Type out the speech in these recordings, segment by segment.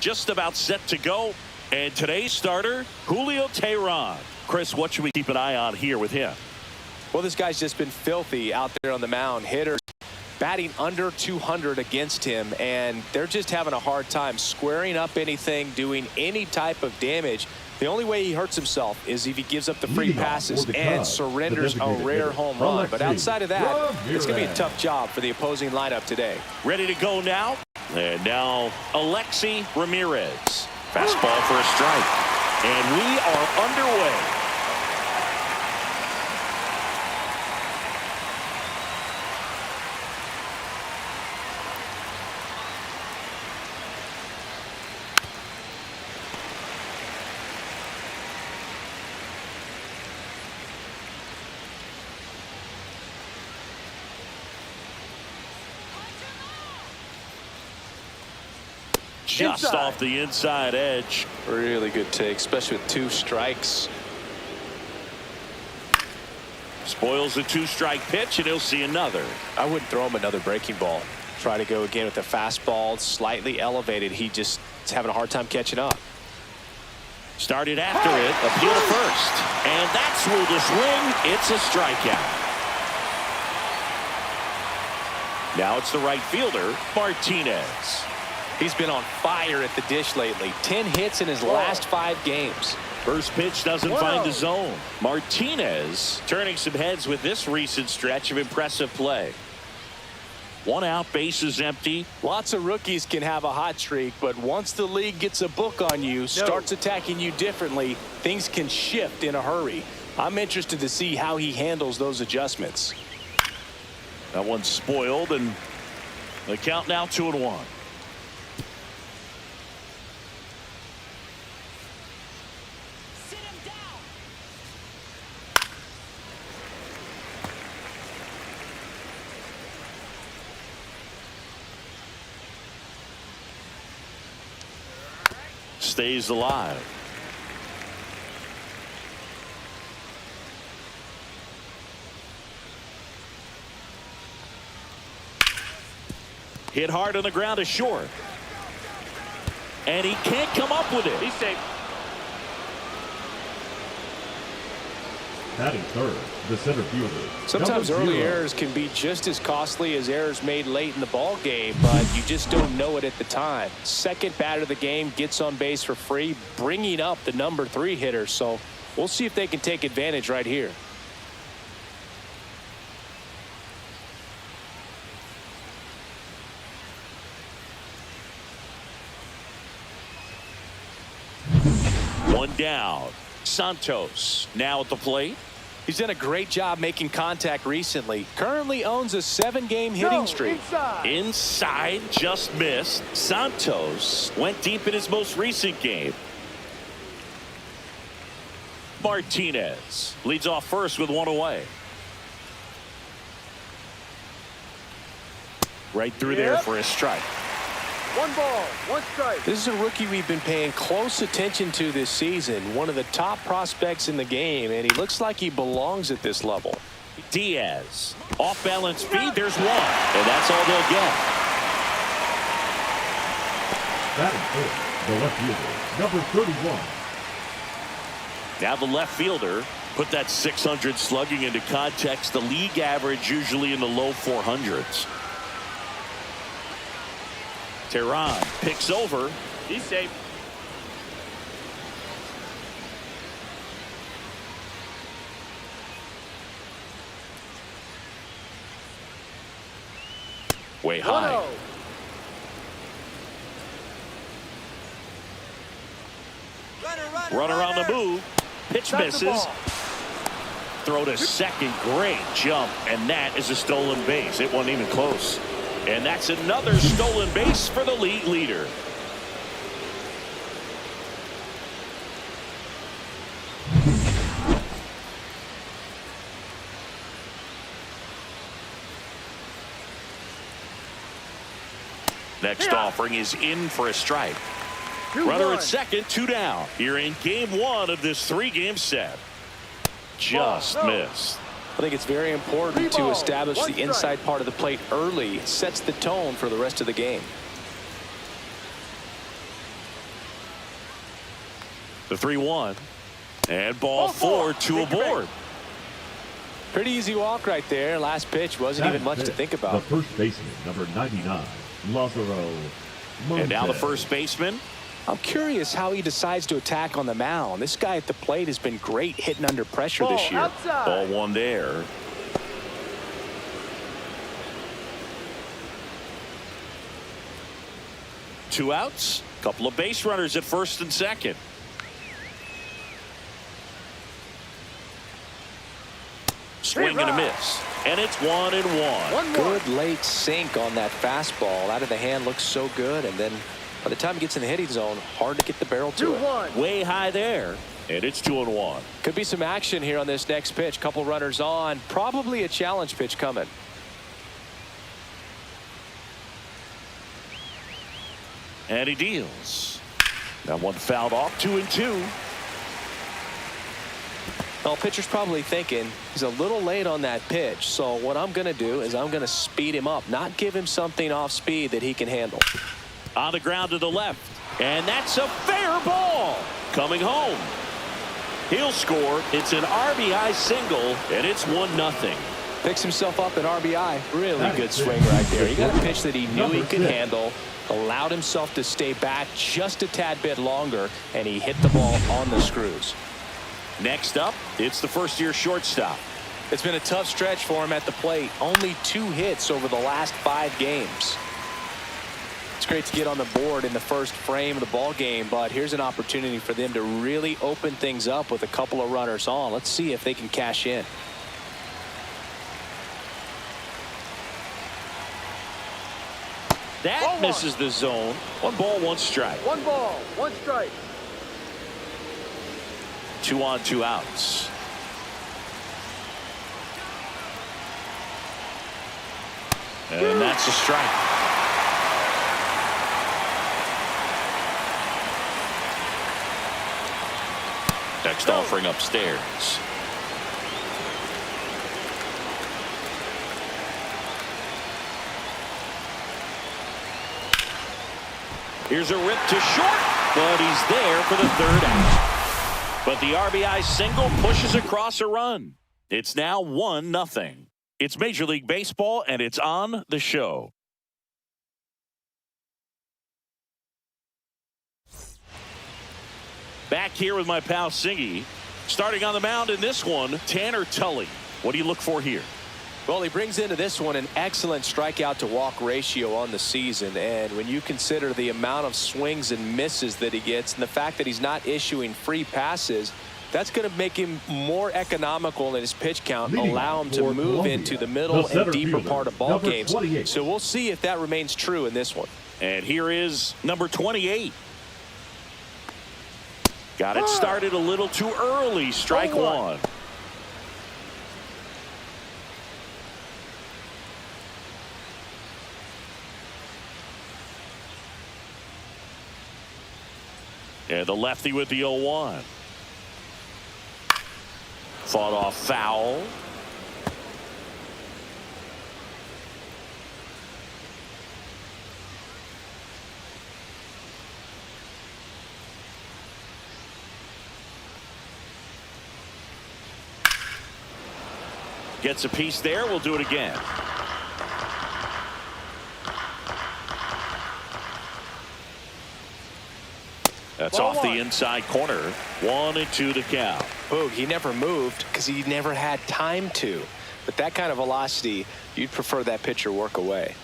just about set to go. And today's starter, Julio Teheran. Chris, what should we keep an eye on here with him? Well, this guy's just been filthy out there on the mound. Hitters batting under 200 against him, and they're just having a hard time squaring up anything, doing any type of damage. The only way he hurts himself is if he gives up the free passes and surrenders a rare home run. But outside of that, it's going to be a tough job for the opposing lineup today. Ready to go now. And now Alexi Ramirez. Fastball for a strike. And we are underway. Just off the inside edge. Really good take, especially with 2 strikes. Spoils a 2-strike pitch, and he'll see another. I wouldn't throw him another breaking ball. Try to go again with the fastball, slightly elevated. He just is having a hard time catching up. Started after it, appeal to first. And that's through the swing. It's a strikeout. Now it's the right fielder, Martinez. He's been on fire at the dish lately. 10 hits in his last 5 games. First pitch doesn't find the zone. Martinez turning some heads with this recent stretch of impressive play. 1 out, bases empty. Lots of rookies can have a hot streak, but once the league gets a book on you, starts attacking you differently, things can shift in a hurry. I'm interested to see how he handles those adjustments. That one's spoiled, and the count now 2-1. Stays alive. Hit hard on the ground to short. And he can't come up with it. He's safe. Batting third, the center fielder. Sometimes early errors can be just as costly as errors made late in the ball game, but you just don't know it at the time. Second batter of the game gets on base for free, bringing up the number 3 hitter. So we'll see if they can take advantage right here. One down. Santos now at the plate. He's done a great job making contact recently. Currently owns a 7-game hitting streak. Inside, just missed. Santos went deep in his most recent game. Martinez leads off first with 1 away. Right through there for a strike. 1 ball, 1 strike. This is a rookie we've been paying close attention to this season. One of the top prospects in the game, and he looks like he belongs at this level. Diaz, off balance speed, there's 1, and that's all they'll get. Batting third, the left fielder, number 31. Now the left fielder, put that 600 slugging into context. The league average usually in the low 400s. Teheran picks over. He's safe. Way high. Runner on the move. Pitch misses. Throw to second. Great jump. And that is a stolen base. It wasn't even close. And that's another stolen base for the league leader. Next offering is in for a strike. Runner at second, 2 down. Here in game 1 of this 3-game set. Just missed. I think it's very important to establish the inside part of the plate early. It sets the tone for the rest of the game. The 3-1. And ball 4, 2 aboard. Pretty easy walk right there. Last pitch wasn't even much to think about. The first baseman, number 99, Lázaro. And now the first baseman. I'm curious how he decides to attack on the mound. This guy at the plate has been great hitting under pressure this year. Outside. Ball 1 there. Two outs. Couple of base runners at first and second. Swing and a miss. And it's 1-1. Good late sink on that fastball. Out of the hand looks so good. And then by the time it gets in the hitting zone, hard to get the barrel to it. Way high there. And it's 2-1. Could be some action here on this next pitch. Couple runners on. Probably a challenge pitch coming. And he deals. That one fouled off. 2-2. Well, pitcher's probably thinking he's a little late on that pitch. So what I'm going to do is I'm going to speed him up, not give him something off speed that he can handle. On the ground to the left. And that's a fair ball. Coming home. He'll score. It's an RBI single, and it's 1-0. Picks himself up an RBI. Really good swing right there. He got a pitch that he knew he could handle, allowed himself to stay back just a tad bit longer, and he hit the ball on the screws. Next up, it's the first-year shortstop. It's been a tough stretch for him at the plate. Only 2 hits over the last 5 games. It's great to get on the board in the first frame of the ball game, but here's an opportunity for them to really open things up with a couple of runners on. Let's see if they can cash in. That misses the zone. 1 ball, 1 strike. 1 ball, 1 strike. 2 on, 2 outs. And that's a strike. Next offering upstairs. Here's a rip to short, but he's there for the 3rd out. But the RBI single pushes across a run. It's now 1-0. It's Major League Baseball, and it's on the show. Back here with my pal Singy. Starting on the mound in this one, Tanner Tully. What do you look for here? Well, he brings into this one an excellent strikeout to walk ratio on the season. And when you consider the amount of swings and misses that he gets and the fact that he's not issuing free passes, that's going to make him more economical in his pitch count, allow him to move into the middle and deeper part of ball games. So we'll see if that remains true in this one. And here is number 28. Got it started a little too early. Strike 1. And the lefty with the 0-1. Fought off foul. Gets a piece there. We'll do it again. That's off the inside corner. 1-2 to count. Boog, he never moved because he never had time to. But that kind of velocity, you'd prefer that pitcher work away.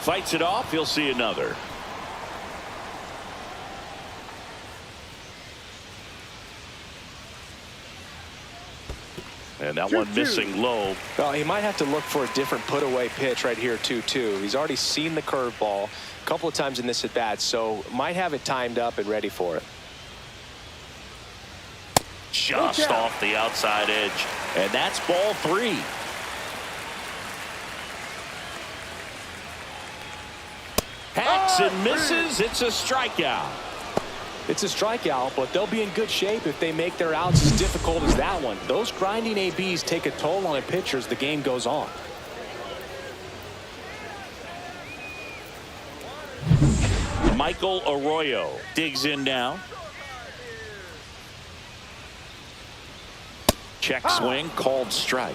Fights it off. He'll see another. And that one missing low. Well, he might have to look for a different put-away pitch right here, 2-2. He's already seen the curveball a couple of times in this at-bat, so might have it timed up and ready for it. Just off the outside edge. And that's ball 3. Hacks and misses. It's a strikeout. It's a strikeout, but they'll be in good shape if they make their outs as difficult as that one. Those grinding ABs take a toll on a pitcher as the game goes on. Michael Arroyo digs in now. Check swing, called strike.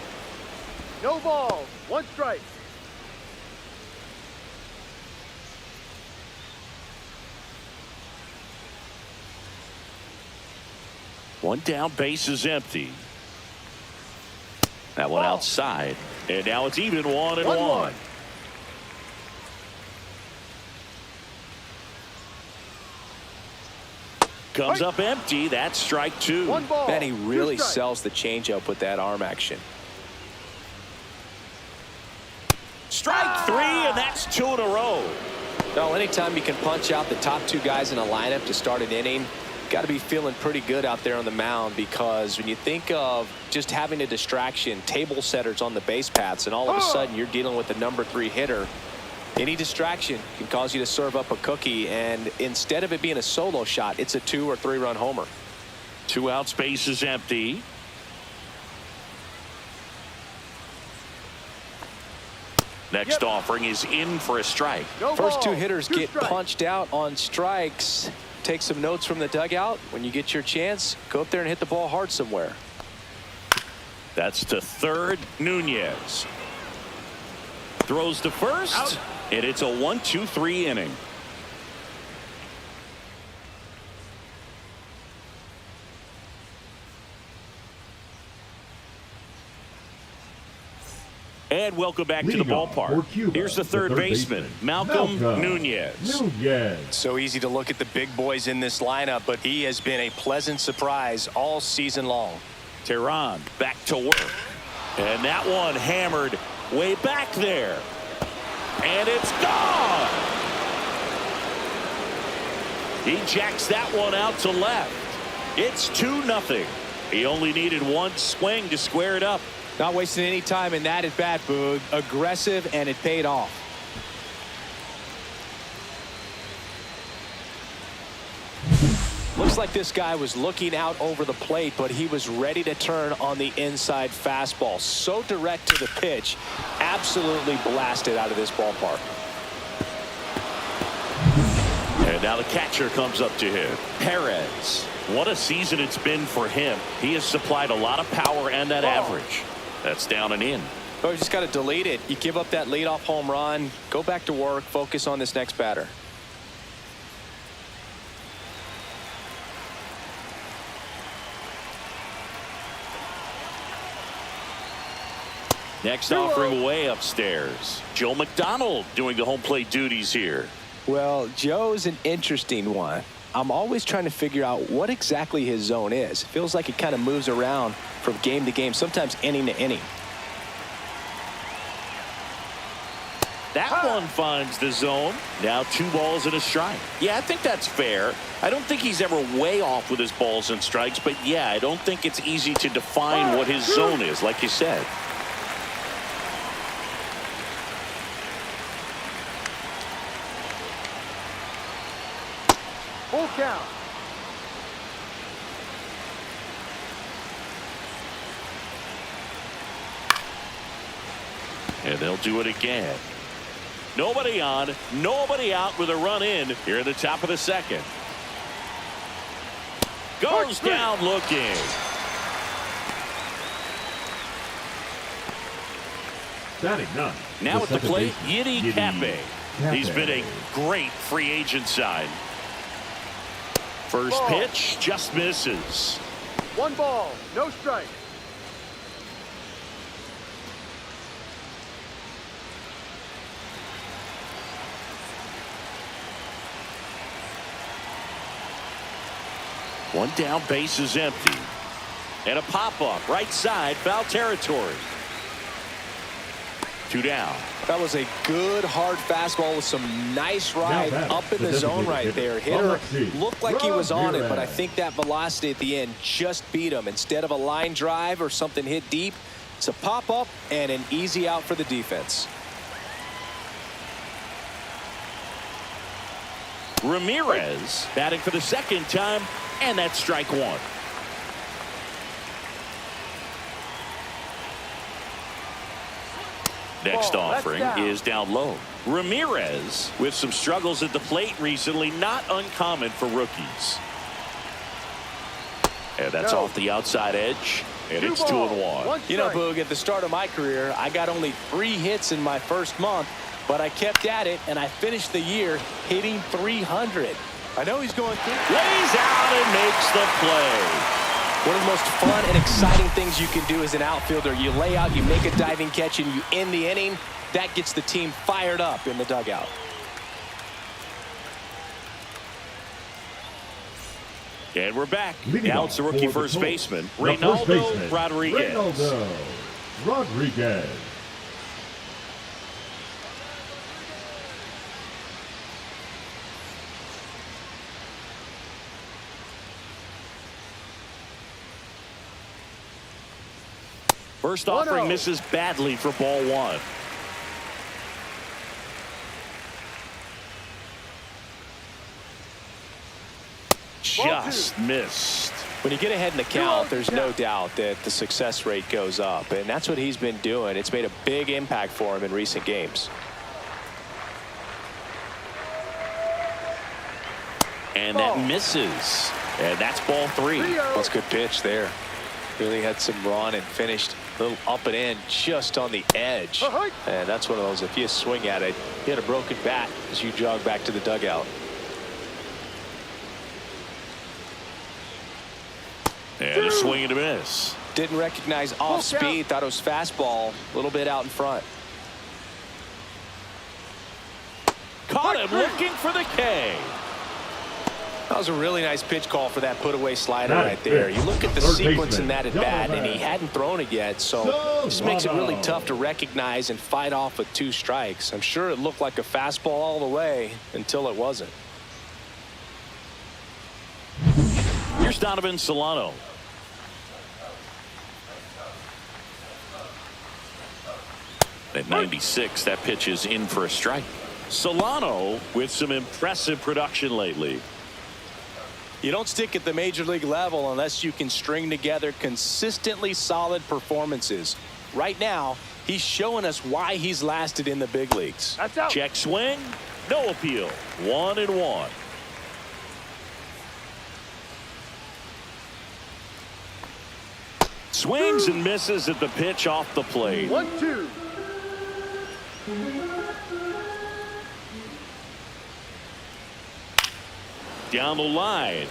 No ball. One strike. One down, base is empty. That one outside. And now it's even 1-1. Comes up empty. That's strike two. One ball. Man, he really sells the changeup with that arm action. Strike three, and that's 2 in a row. Well, anytime you can punch out the top two guys in a lineup to start an inning, got to be feeling pretty good out there on the mound, because when you think of just having a distraction, table setters on the base paths, and all of a sudden you're dealing with the number 3 hitter, any distraction can cause you to serve up a cookie, and instead of it being a solo shot, it's a 2 or 3 run homer. 2 outs, base is empty. Next offering is in for a strike. First 2 hitters get punched out on strikes. Take some notes from the dugout. When you get your chance, go up there and hit the ball hard somewhere. That's to third. Nunez throws to first, out. And it's a 1-2-3 inning. And welcome back to the ballpark. Here's the third baseman, Malcolm Nunez. So easy to look at the big boys in this lineup, but he has been a pleasant surprise all season long. Tehran back to work. And that one hammered way back there. And it's gone. He jacks that one out to left. It's 2-0. He only needed one swing to square it up. Not wasting any time in that at bat, Boog. Aggressive, and it paid off. Looks like this guy was looking out over the plate, but he was ready to turn on the inside fastball. So direct to the pitch, absolutely blasted out of this ballpark. And now the catcher comes up to him. Perez. What a season it's been for him. He has supplied a lot of power and that average. That's down and in. Oh, you just got to delete it. You give up that leadoff home run. Go back to work. Focus on this next batter. Next offering way upstairs. Joe McDonald doing the home plate duties here. Well, Joe's an interesting one. I'm always trying to figure out what exactly his zone is. It feels like it kind of moves around from game to game, sometimes inning to inning. That one finds the zone. Now 2 balls and a strike. Yeah, I think that's fair. I don't think he's ever way off with his balls and strikes, but yeah, I don't think it's easy to define what his zone is, like you said. Full count. And they'll do it again. Nobody on, nobody out with a run in here at the top of the second. Goes down looking. Batting 9. Now at the plate, Yiddy Cappe. He's been a Cappe. great free agent sign. First pitch just misses. 1 ball, no strike. One down, base is empty. And a pop-up, right side, foul territory. 2 down. That was a good hard fastball with some nice ride up in the zone right there. Hitter looked like he was on it, but I think that velocity at the end just beat him. Instead of a line drive or something hit deep, it's a pop-up and an easy out for the defense. Ramirez batting for the second time, and that's strike one. Next offering is down low. Ramirez with some struggles at the plate recently, not uncommon for rookies. And that's off the outside edge, and it's 2-1. You know, Boog, at the start of my career, I got only 3 hits in my first month, but I kept at it, and I finished the year hitting 300. I know he's going through. Lays out and makes the play. One of the most fun and exciting things you can do as an outfielder, you lay out, you make a diving catch, and you end the inning. That gets the team fired up in the dugout. And we're back. Now it's the rookie first baseman, Reynaldo Rodriguez. Reynaldo Rodriguez. First offering misses badly for ball one. Just missed. When you get ahead in the count, there's no doubt that the success rate goes up, and that's what he's been doing. It's made a big impact for him in recent games. And that misses. And that's ball 3. That's a good pitch there. Really had some run and finished a little up and in just on the edge. And that's one of those, if you swing at it, you hit a broken bat as you jog back to the dugout. And a swing and a miss. Didn't recognize off speed, thought it was fastball, a little bit out in front. Caught him looking for the K. That was a really nice pitch call for that put-away slider right there. You look at the sequence in that at-bat, and he hadn't thrown it yet, so this makes it really tough to recognize and fight off with 2 strikes. I'm sure it looked like a fastball all the way until it wasn't. Here's Donovan Solano. At 96, that pitch is in for a strike. Solano with some impressive production lately. You don't stick at the major league level unless you can string together consistently solid performances. Right now, he's showing us why he's lasted in the big leagues. Check swing, no appeal. 1-1. Swings and misses at the pitch off the plate. 1-2. Down the line.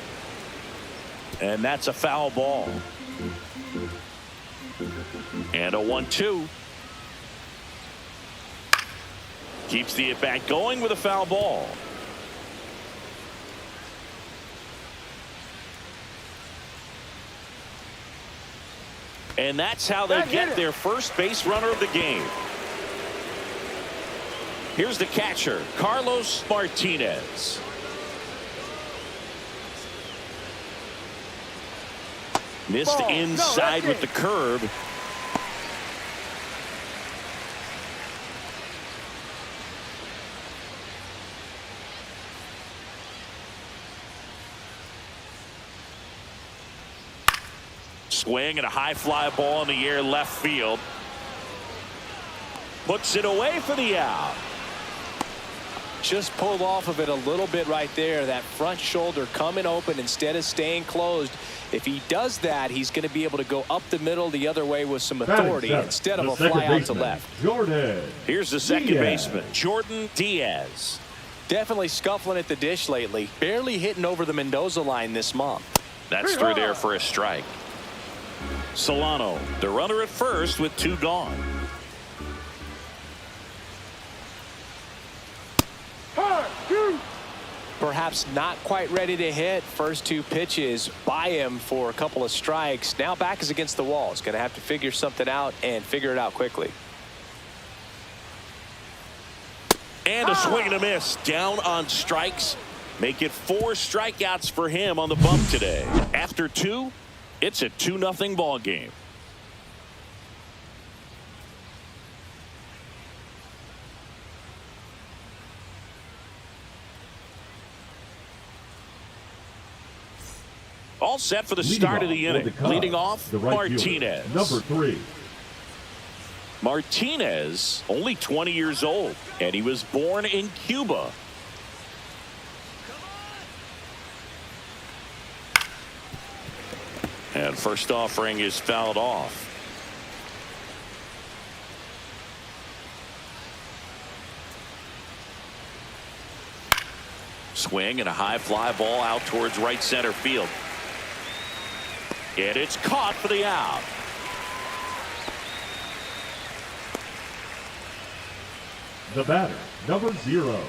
And that's a foul ball. And a 1-2. Keeps the at-bat going with a foul ball. And that's how they get their first base runner of the game. Here's the catcher, Carlos Martinez. Missed inside with the curve. Swing and a high fly ball in the air left field. Puts it away for the out. Just pulled off of it a little bit right there. That front shoulder coming open instead of staying closed. If he does that, he's going to be able to go up the middle the other way with some authority instead of a fly out to left. Here's the second baseman, Jordan Diaz. Definitely scuffling at the dish lately. Barely hitting over the Mendoza line this month. That's through there for a strike. Solano, the runner at first with 2 gone. Perhaps not quite ready to hit. First 2 pitches by him for a couple of strikes. Now back is against the wall. He's going to have to figure something out and figure it out quickly. And a swing and a miss. Down on strikes. Make it 4 strikeouts for him on the bump today. After 2, it's a 2-0 ball game. All set for the Leading start of off the for inning. the Cubs, Leading off, the right fielder, Martinez. number 3. Martinez, only 20 years old, and he was born in Cuba. And first offering is fouled off. Swing and a high fly ball out towards right center field. And it's caught for the out. The batter, number 0.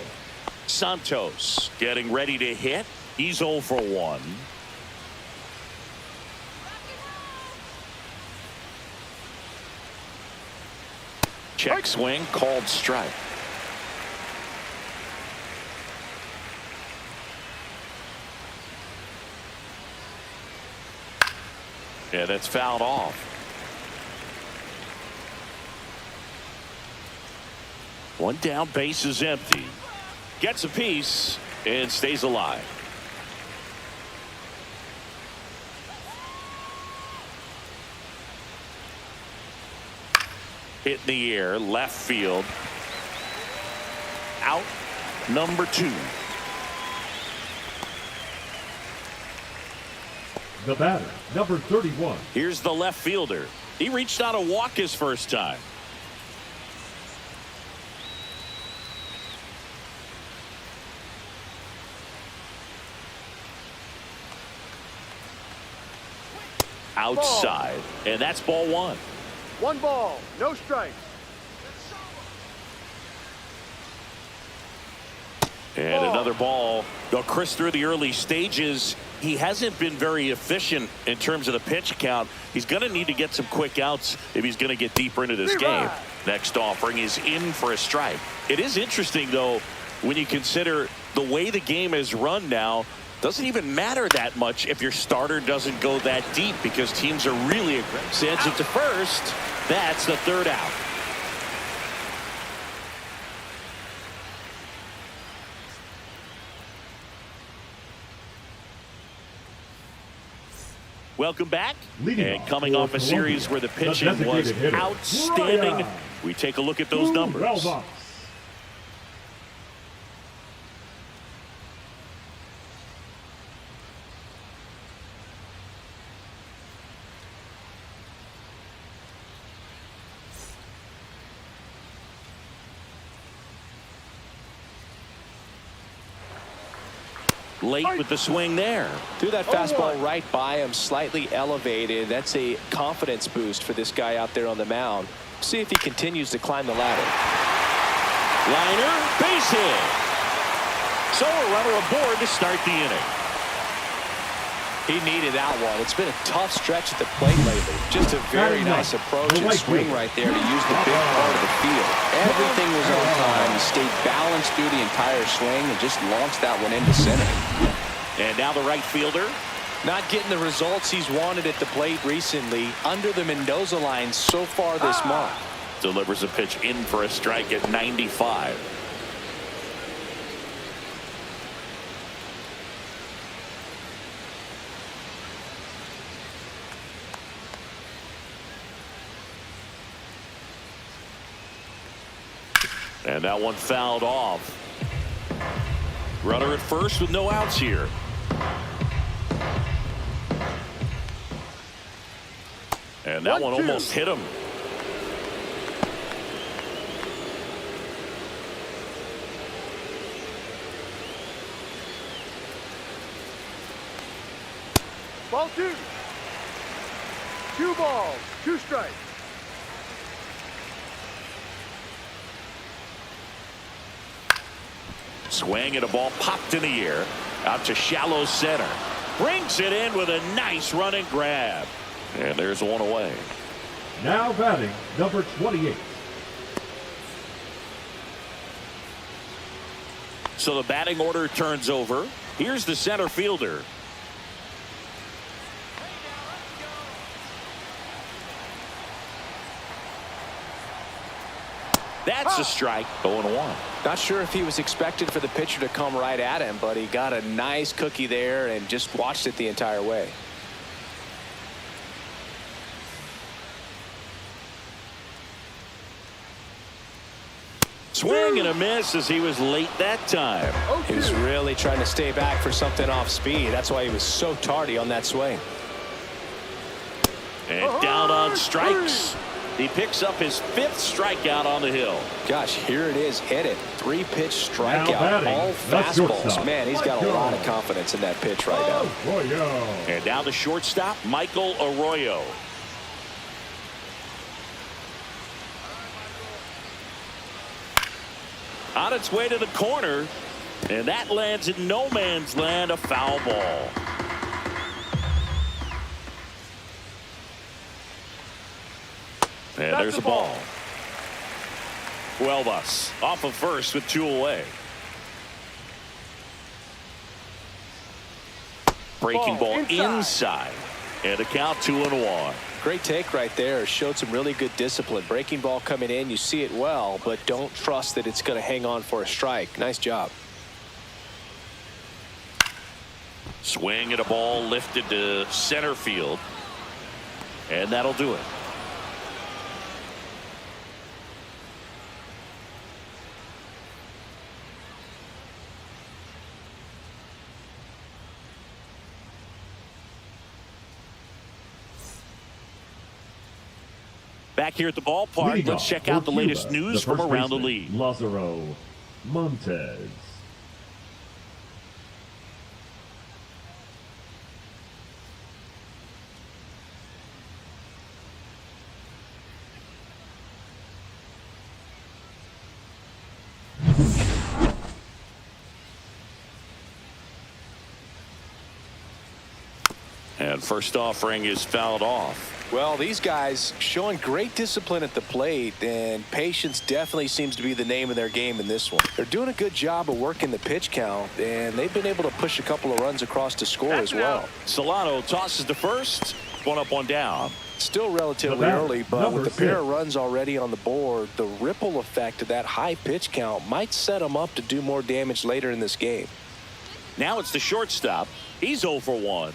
Santos getting ready to hit. He's 0 for 1. Check swing, called strike. Yeah, that's fouled off. One down, base is empty. Gets a piece and stays alive. Hit in the air, left field. Out, number 2. The batter, number 31. Here's the left fielder. He reached out a walk his first time. Outside, and that's ball 1. 1 ball, no strikes. And another ball. Though Chris, through the early stages, he hasn't been very efficient in terms of the pitch count. He's going to need to get some quick outs if he's going to get deeper into this game. Next offering is in for a strike. It is interesting, though, when you consider the way the game is run now. Doesn't even matter that much if your starter doesn't go that deep because teams are really aggressive. Sends it to first. That's the 3rd out. Welcome back. And coming off a series where the pitching was outstanding, we take a look at those numbers. Late with the swing there. Threw that fastball right by him, slightly elevated. That's a confidence boost for this guy out there on the mound. See if he continues to climb the ladder. Liner, base hit. So a runner aboard to start the inning. He needed that one. It's been a tough stretch at the plate lately. Just a very nice approach and swing right there to use the big part of the field. Everything was on time. He stayed balanced through the entire swing and just launched that one into center. And now the right fielder. Not getting the results he's wanted at the plate recently. Under the Mendoza line so far this month. Delivers a pitch in for a strike at 95. And that one fouled off. Runner at first with no outs here. And that one almost hit him. Ball 2. 2 balls, 2 strikes. Swing and a ball popped in the air out to shallow center. Brings it in with a nice running grab. And there's one away. Now batting, number 28. So the batting order turns over. Here's the center fielder. That's a strike. 0-1. Not sure if he was expected for the pitcher to come right at him, but he got a nice cookie there and just watched it the entire way. Swing and a miss as he was late that time. He was really trying to stay back for something off speed. That's why he was so tardy on that swing. And down on strikes. He picks up his 5th strikeout on the hill. Gosh, here it is, hit it. 3-pitch Now strikeout, batting, all the fastballs. shortstop, Man, he's got a Michael. lot of confidence in that pitch right now. Arroyo. And now the shortstop, Michael Arroyo. On its way to the corner, and that lands in no man's land, a foul ball. And there's the ball. Huelvas off of first with 2 away. Breaking ball inside. And a count 2-1. Great take right there. Showed some really good discipline. Breaking ball coming in, you see it well, but don't trust that it's going to hang on for a strike. Nice job. Swing at a ball lifted to center field. And that'll do it. Back here at the ballpark, Leading let's off check for out the Cuba, latest news from first around the baseman, league. Lázaro Montes. And first offering is fouled off. Well, these guys showing great discipline at the plate, and patience definitely seems to be the name of their game in this one. They're doing a good job of working the pitch count, and they've been able to push a couple of runs across to score as well. Solano tosses to first. 1 up, 1 down. Still relatively early, but with a pair of runs already on the board, the ripple effect of that high pitch count might set them up to do more damage later in this game. Now it's the shortstop. He's 0 for 1.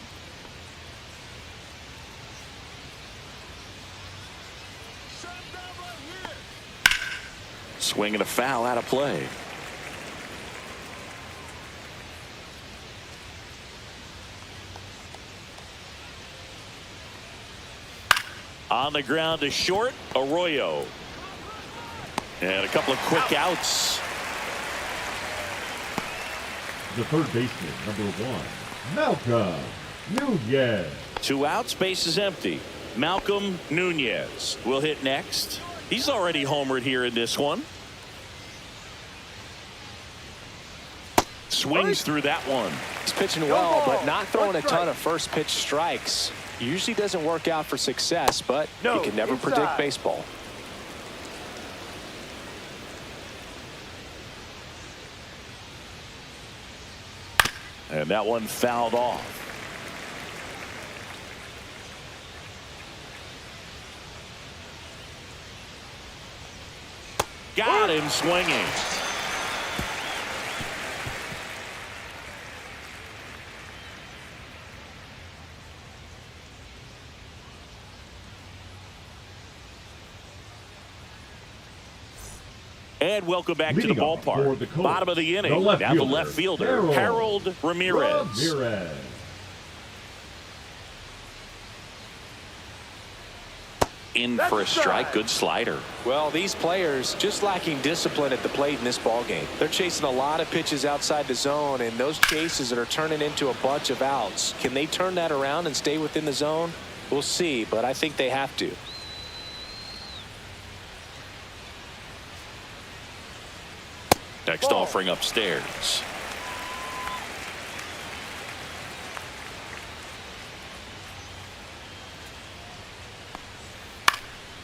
Swing and a foul out of play. On the ground to short, Arroyo. And a couple of quick outs. The third baseman, number 1, Malcolm Nunez. 2 outs, base is empty. Malcolm Nunez will hit next. He's already homered here in this one. Swings through that one. He's pitching well, but not throwing a ton of first pitch strikes. Usually doesn't work out for success, but you can never predict baseball. And that one fouled off. Got him swinging. And welcome back to the ballpark. Bottom of the inning. Now the left fielder, Harold Ramirez. In for a strike. Good slider. Well, these players just lacking discipline at the plate in this ballgame. They're chasing a lot of pitches outside the zone, and those chases that are turning into a bunch of outs. Can they turn that around and stay within the zone? We'll see, but I think they have to. Next offering upstairs.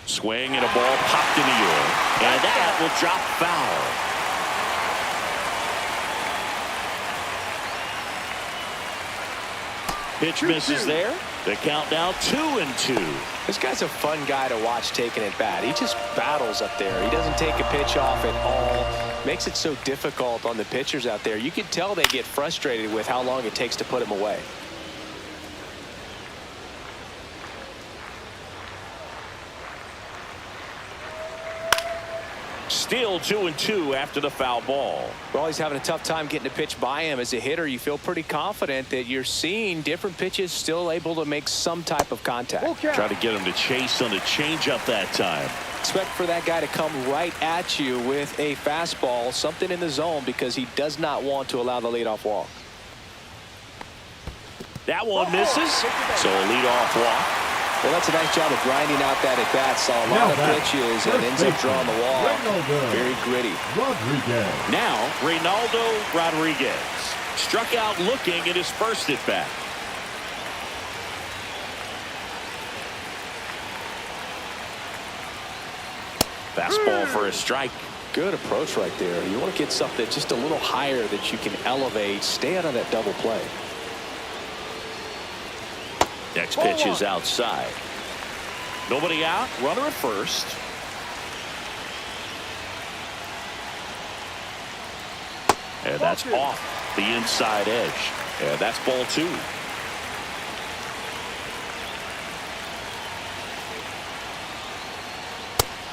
Swing and a ball popped in the air. And that will drop foul. Pitch misses there. The count now 2-2. This guy's a fun guy to watch taking at bat. He just battles up there. He doesn't take a pitch off at all. Makes it so difficult on the pitchers out there. You can tell they get frustrated with how long it takes to put him away. Still 2-2 after the foul ball. Well, he's having a tough time getting a pitch by him. As a hitter, you feel pretty confident that you're seeing different pitches still able to make some type of contact. Okay. Try to get him to chase on the changeup that time. Expect for that guy to come right at you with a fastball, something in the zone, because he does not want to allow the leadoff walk. That one misses, so a leadoff walk. Well, that's a nice job of grinding out that at-bat. Saw a lot of pitches and ends up drawing the walk. Very gritty. Rodriguez. Now, Reynaldo Rodriguez struck out looking at his first at-bat. Fastball for a strike. Good approach right there. You want to get something just a little higher that you can elevate. Stay out of that double play. Next pitch is outside. Nobody out. Runner at first. And that's off the inside edge. And that's ball 2.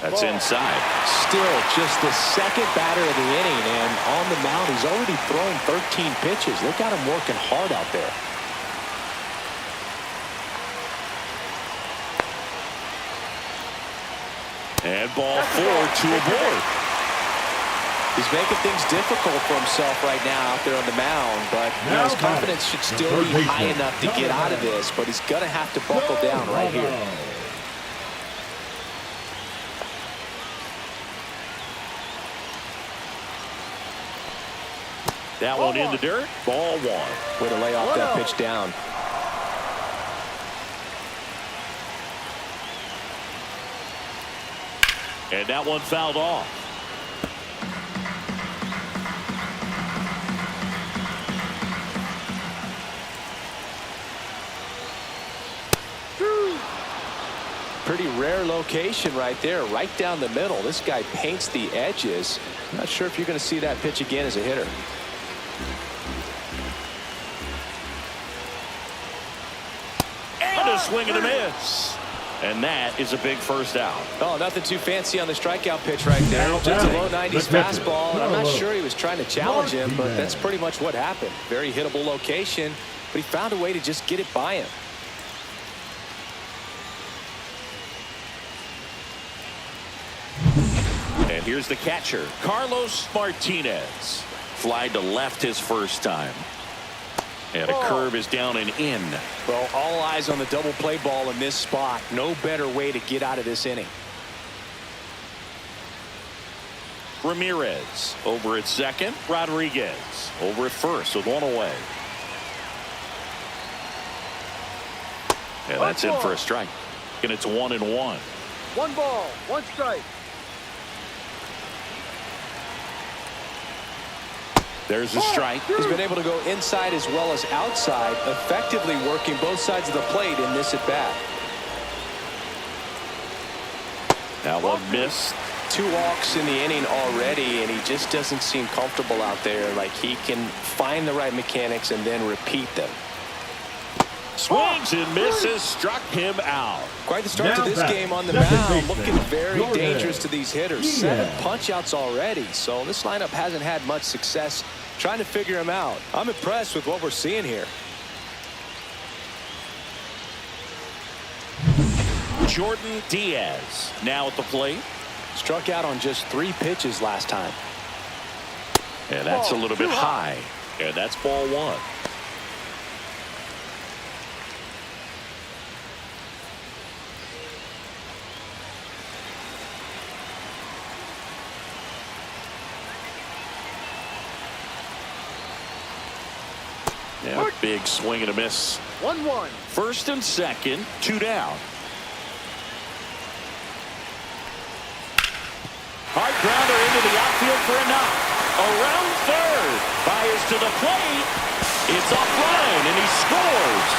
That's inside. Still just the second batter of the inning, and on the mound he's already thrown 13 pitches. They got him working hard out there. And ball 4, 2 aboard. He's making things difficult for himself right now out there on the mound, but his confidence should still be high enough to get out of this, but he's going to have to buckle down right here. That one in the dirt. Ball 1. Way to lay off that pitch down. And that one fouled off. Pretty rare location right there, right down the middle. This guy paints the edges. Not sure if you're going to see that pitch again as a hitter. And a swing and a miss. And that is a big first out. Oh, nothing too fancy on the strikeout pitch right there. Just a low 90s fastball. And I'm not sure he was trying to challenge him, but that's pretty much what happened. Very hittable location, but he found a way to just get it by him. And here's the catcher, Carlos Martinez. Fly to left his first time. And a curve is down and in. Well, all eyes on the double play ball in this spot. No better way to get out of this inning. Ramirez over at second. Rodriguez over at first with one away. And that's in for a strike. And it's 1-1. 1 ball, 1 strike. There's a strike. He's been able to go inside as well as outside, effectively working both sides of the plate in this at bat. That one missed. 2 walks in the inning already, and he just doesn't seem comfortable out there. Like he can find the right mechanics and then repeat them. Swings and misses, struck him out. Quite the start to this game on the mound, looking very dangerous to these hitters. 7 punch-outs already, so this lineup hasn't had much success trying to figure him out. I'm impressed with what we're seeing here. Jordan Diaz now at the plate. Struck out on just 3 pitches last time. And that's a little bit high. And that's ball 1. Yeah, big swing and a miss. 1-1. First and second, 2 down. Hard grounder into the outfield for a knock. Around third. Fires to the plate. It's offline, and he scores.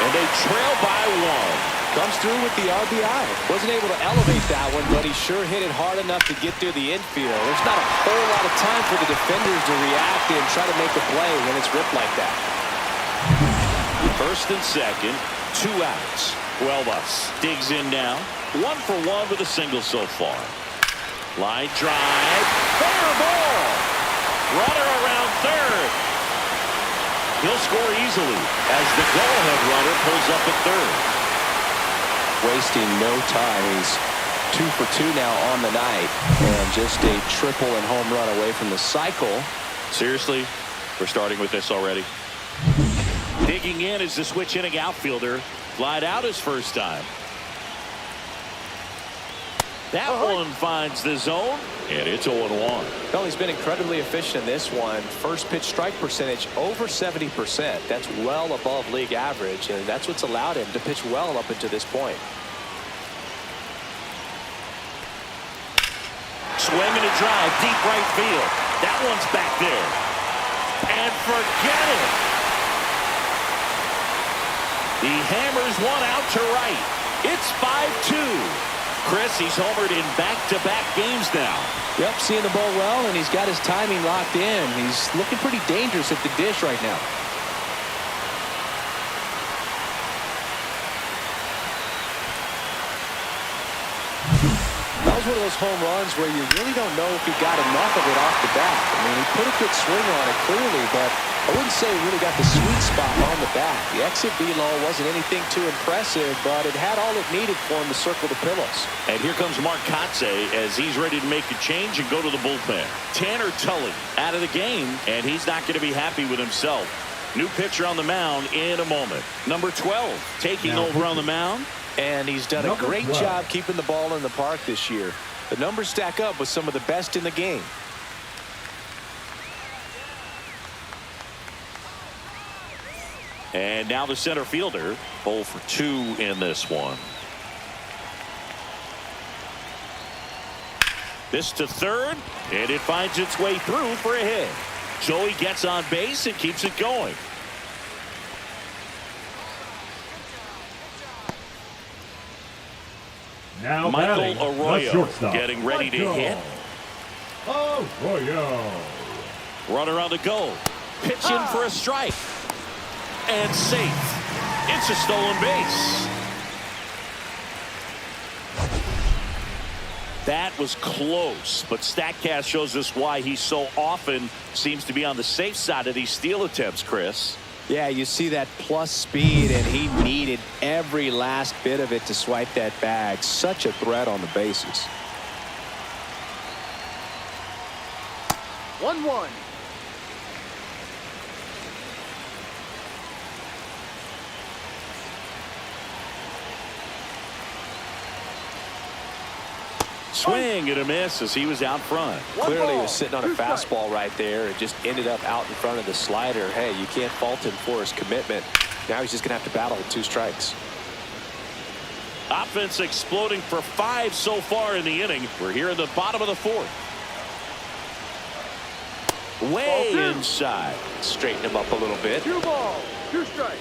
And they trail by 1. Comes through with the RBI. Wasn't able to elevate that one, but he sure hit it hard enough to get through the infield. There's not a whole lot of time for the defenders to react and try to make a play when it's ripped like that. First and second, 2 outs. Welbus digs in now. 1 for 1 with a single so far. Line drive. Fair ball. Runner around third. He'll score easily as the go-ahead runner pulls up at third. Wasting no time. He's 2 for 2 now on the night, and just a triple and home run away from the cycle. Seriously, we're starting with this already. Digging in is the switch inning outfielder. Flied out his first time. That one finds the zone, and it's 0-1. Well, he's been incredibly efficient in this one. First pitch strike percentage over 70%. That's well above league average, and that's what's allowed him to pitch well up until this point. Swing and a drive, deep right field. That one's back there. And forget it. He hammers one out to right. It's 5-2. Chris, he's homered in back-to-back games now. Yep, seeing the ball well, and he's got his timing locked in. He's looking pretty dangerous at the dish right now. That was one of those home runs where you really don't know if he got enough of it off the bat. I mean, he put a good swing on it clearly, but I wouldn't say he really got the sweet spot on the bat. The exit velo wasn't anything too impressive, but it had all it needed for him to circle the pillows. And here comes Mark Kotze as he's ready to make a change and go to the bullpen. Tanner Tully out of the game, and he's not going to be happy with himself. New pitcher on the mound in a moment. Number 12 taking over on the mound. And he's done a great job keeping the ball in the park this year. The numbers stack up with some of the best in the game. And now the center fielder, 0 for 2 in this one. This to third, and it finds its way through for a hit. So he gets on base and keeps it going. Now Michael Arroyo the getting ready to hit. Arroyo. Runner on the go. Pitch in for a strike. And safe. It's a stolen base. That was close, but StatCast shows us why he so often seems to be on the safe side of these steal attempts, Chris. Yeah, you see that plus speed, and he needed every last bit of it to swipe that bag. Such a threat on the bases. 1-1. Swing and a miss as he was out front. Clearly he was sitting on a fastball right there and just ended up out in front of the slider. Hey, you can't fault him for his commitment. Now he's just going to have to battle with 2 strikes. Offense exploding for 5 so far in the inning. We're here in the bottom of the 4th. Way inside. Straighten him up a little bit. 2 balls, 2 strikes.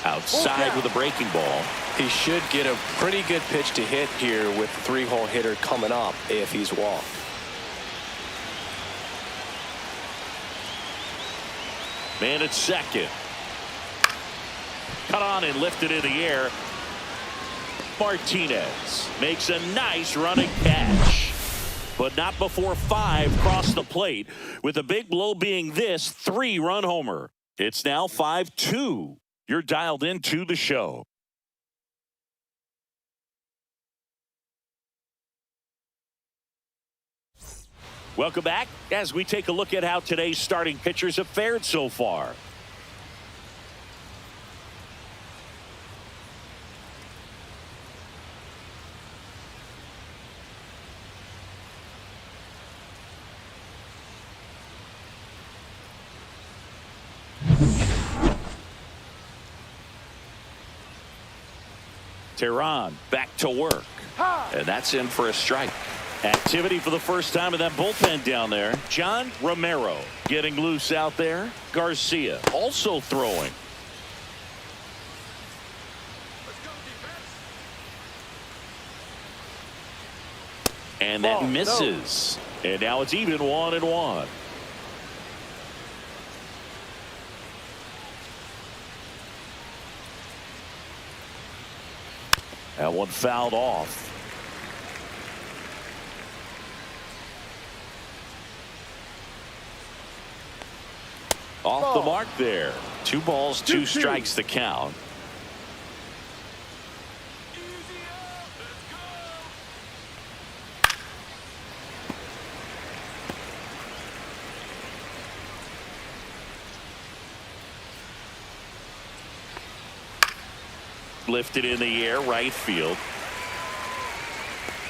Outside with a breaking ball. He should get a pretty good pitch to hit here with the 3-hole hitter coming up if he's walked. Man at second. Cut on and lifted in the air. Martinez makes a nice running catch, but not before 5 cross the plate, with the big blow being this 3-run homer. It's now 5-2. You're dialed into the show. Welcome back as we take a look at how today's starting pitchers have fared so far. Tehran back to work. And that's in for a strike. Activity for the first time in that bullpen down there. John Romero getting loose out there. Garcia also throwing. And that misses. And now it's even 1-1. That one fouled off. Off the mark there. 2 balls, 2 strikes the count. Lifted in the air, right field.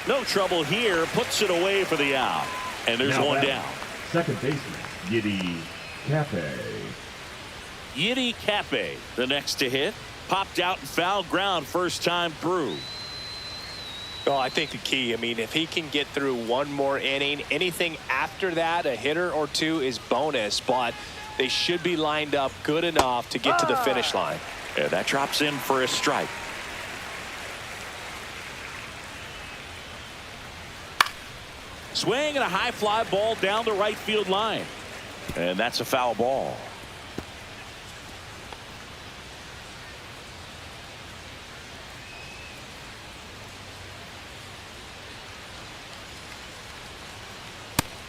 No trouble here. Puts it away for the out. And there's one down. Second baseman, Yiddy Cafe. Yiddy Cafe, the next to hit. Popped out and foul ground first time through. Well, I think the key, I mean, if he can get through one more inning, anything after that, a hitter or 2 is bonus, but they should be lined up good enough to get to the finish line. And that drops in for a strike. Swing and a high fly ball down the right field line. And that's a foul ball.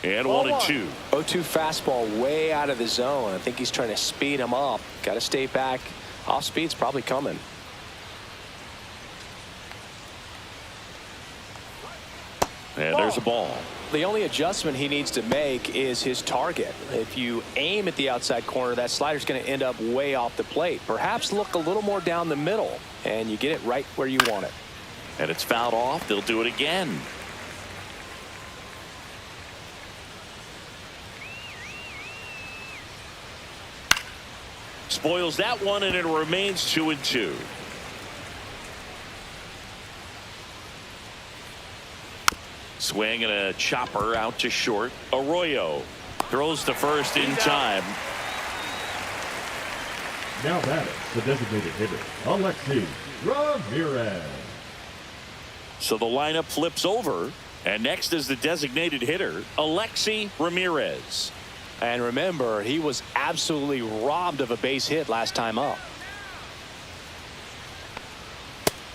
And 1-2. 0-2 fastball way out of the zone. I think he's trying to speed him up. Got to stay back. Off speed's probably coming. And there's a ball. The only adjustment he needs to make is his target. If you aim at the outside corner, that slider's going to end up way off the plate. Perhaps look a little more down the middle, and you get it right where you want it. And it's fouled off. They'll do it again. Spoils that one, and it remains 2-2. Swing and a chopper out to short. Arroyo throws to first in time. Now batting, the designated hitter, Alexi Ramirez. So the lineup flips over, and next is the designated hitter, Alexi Ramirez. And remember, he was absolutely robbed of a base hit last time up.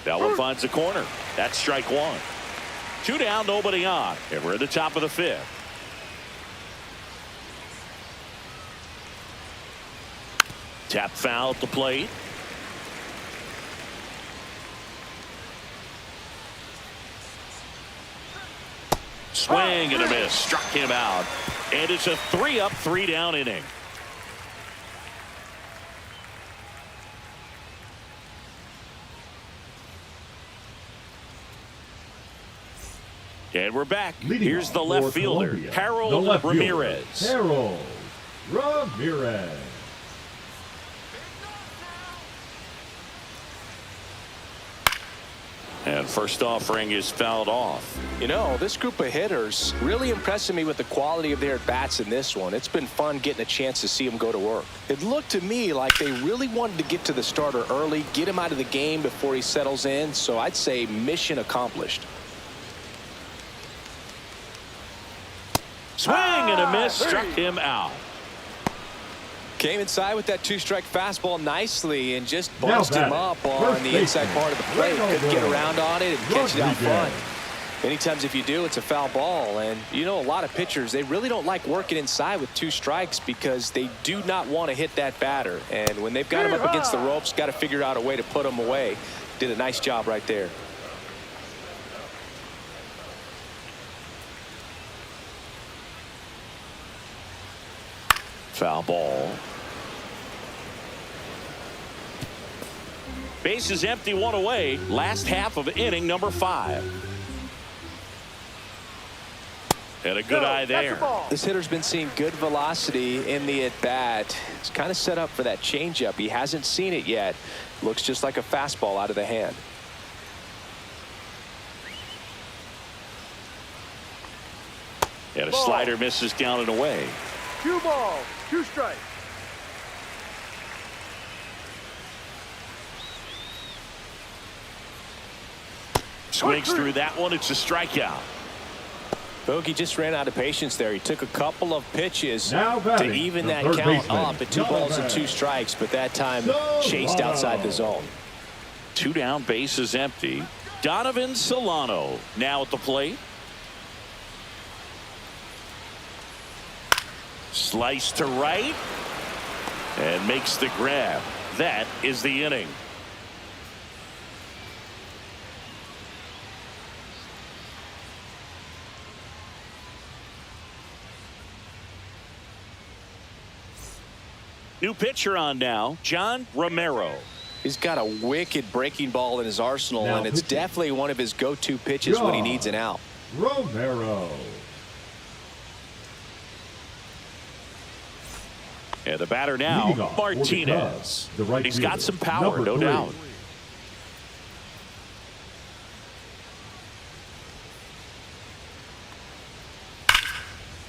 That one finds the corner. That's strike 1. 2 down, nobody on. And we're at the top of the 5th. Tap foul at the plate. Swing and a miss. Struck him out. And it's a 3-up, 3-down inning. And we're back. Here's the left fielder, Harold Ramirez. Harold Ramirez. And first offering is fouled off. You know, this group of hitters really impressing me with the quality of their at-bats in this one. It's been fun getting a chance to see them go to work. It looked to me like they really wanted to get to the starter early, get him out of the game before he settles in. So I'd say mission accomplished. Swing and a miss, struck him out. Came inside with that 2-strike fastball nicely and just bunched him up on the inside part of the plate. Couldn't get around on it and catch it out front. Many times if you do, it's a foul ball. And you know, a lot of pitchers, they really don't like working inside with 2 strikes because they do not want to hit that batter. And when they've got him up against the ropes, got to figure out a way to put him away. Did a nice job right there. Foul ball. Base is empty, 1 away. Last half of inning number 5. And a good eye there. This hitter's been seeing good velocity in the at-bat. It's kind of set up for that changeup. He hasn't seen it yet. Looks just like a fastball out of the hand. And a slider misses down and away. 2 balls, 2 strikes. Swings through that one. It's a strikeout. Bogey just ran out of patience there. He took a couple of pitches to even that count up at 2 balls and 2 strikes, but that time chased outside the zone. 2 down, base is empty. Donovan Solano now at the plate. Slice to right and makes the grab. That is the inning. New pitcher on now, John Romero. He's got a wicked breaking ball in his arsenal, and it's definitely one of his go-to pitches when he needs an out. Romero. And the batter now, Martinez. He's got some power, no doubt.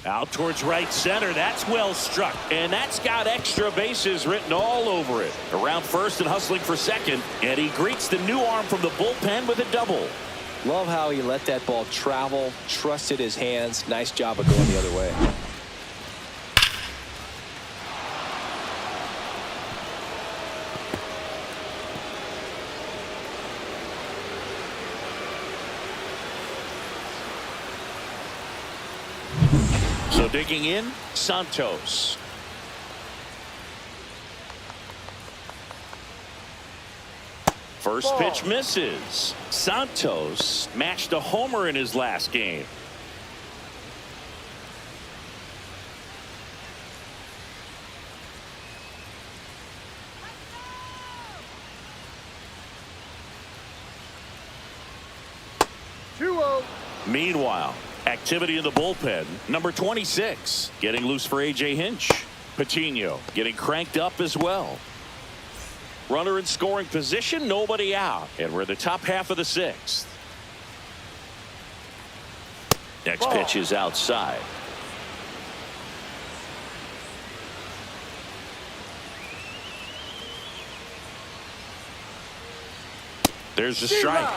Out towards right center. That's well struck. And that's got extra bases written all over it. Around first and hustling for second. And he greets the new arm from the bullpen with a double. Love how he let that ball travel, trusted his hands. Nice job of going the other way. So digging in, Santos. First pitch misses. Santos matched a homer in his last game. Meanwhile, activity in the bullpen. Number 26 getting loose for A.J. Hinch. Patino getting cranked up as well. Runner in scoring position, nobody out. And we're in the top half of the sixth. Next pitch is outside. There's a strike.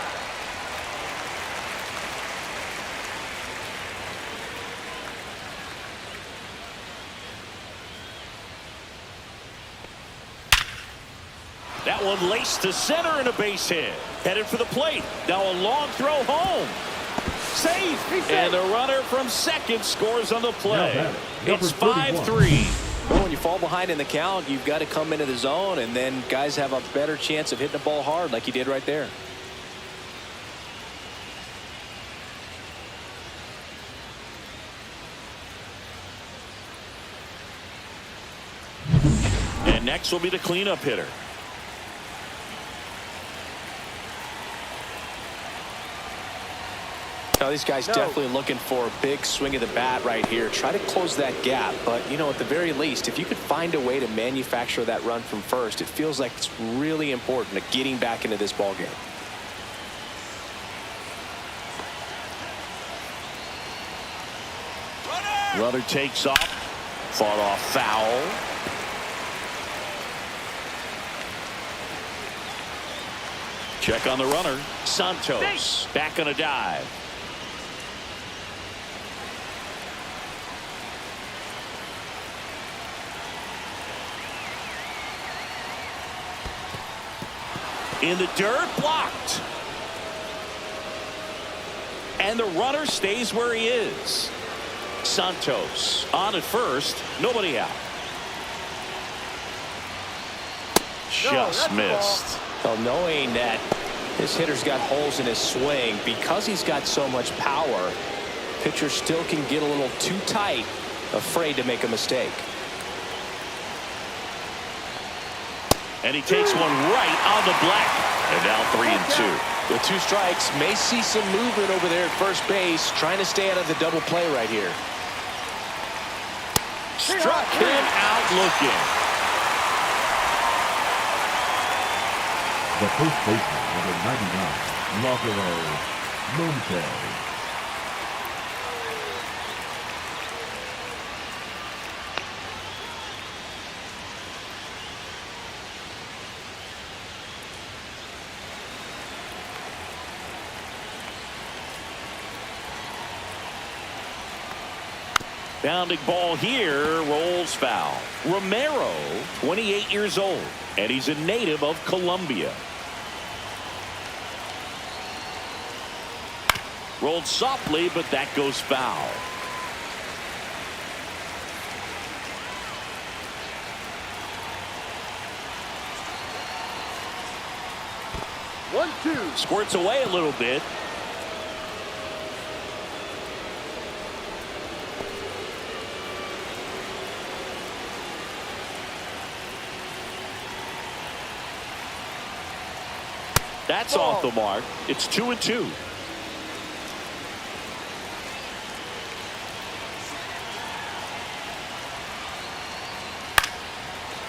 That one laced to center and a base hit. Headed for the plate. Now a long throw home. Safe. And the runner from second scores on the play. It's 5-3. Well, when you fall behind in the count, you've got to come into the zone, and then guys have a better chance of hitting the ball hard like he did right there. And next will be the cleanup hitter. Now, these guys definitely looking for a big swing of the bat right here. Try to close that gap. But, you know, at the very least, if you could find a way to manufacture that run from first, it feels like it's really important to getting back into this ball game. Runner takes off. Fought off foul. Check on the runner. Santos back on a dive. In the dirt, blocked. And the runner stays where he is. Santos on at first, nobody out. Just missed. Well, knowing that this hitter's got holes in his swing, because he's got so much power, pitcher still can get a little too tight, afraid to make a mistake. And he takes one right on the black. And now 3-2. With 2 strikes, may see some movement over there at first base, trying to stay out of the double play right here. Struck him out looking. The first baseman, number 99, Monte. Bounding ball here, rolls foul. Romero, 28 years old, and he's a native of Colombia. Rolled softly, but that goes foul. One, two. Squirts away a little bit. That's off the mark. It's 2-2.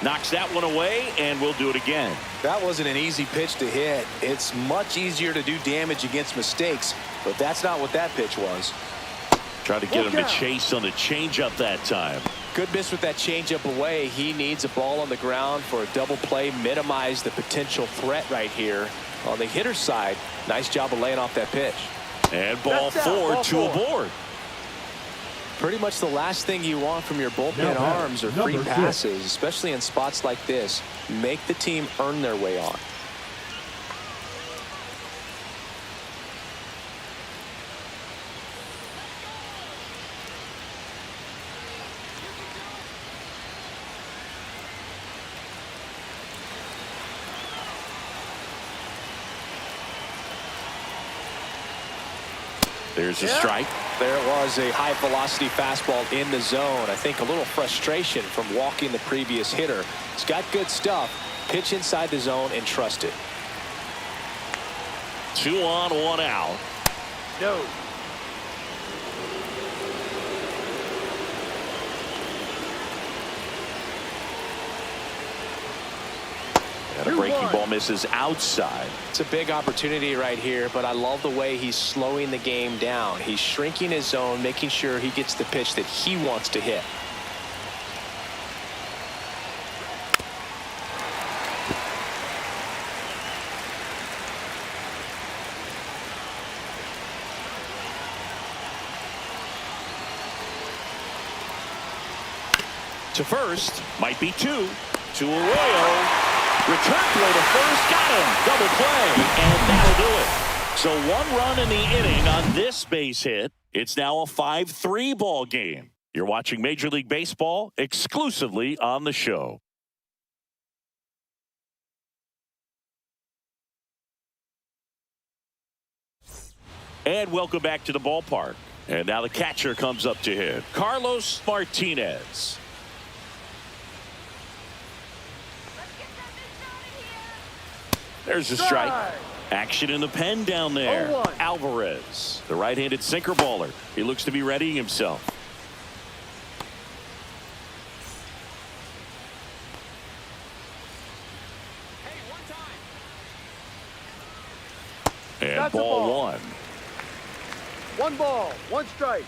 Knocks that one away, and we'll do it again. That wasn't an easy pitch to hit. It's much easier to do damage against mistakes, but that's not what that pitch was. Trying to get him to chase on the changeup that time. Good miss with that changeup away. He needs a ball on the ground for a double play, minimize the potential threat right here. On the hitter's side, nice job of laying off that pitch. And ball four, two aboard. Pretty much the last thing you want from your bullpen arms are free passes, especially in spots like this. Make the team earn their way on. There's a strike. There it was, a high velocity fastball in the zone. I think a little frustration from walking the previous hitter. He's got good stuff. Pitch inside the zone and trust it. 2 on, 1 out. No. And a breaking ball misses outside. It's a big opportunity right here, but I love the way he's slowing the game down. He's shrinking his zone, making sure he gets the pitch that he wants to hit. To first, might be 2. To Arroyo. Return throw to first, got him. Double play, and that'll do it. So 1 run in the inning on this base hit. It's now a 5-3 ball game. You're watching Major League Baseball exclusively on the show. And welcome back to the ballpark. And now the catcher comes up to hit. Carlos Martinez. There's a strike. Action in the pen down there. Alvarez, the right-handed sinker baller. He looks to be readying himself. And That's ball 1. 1 ball, 1 strike.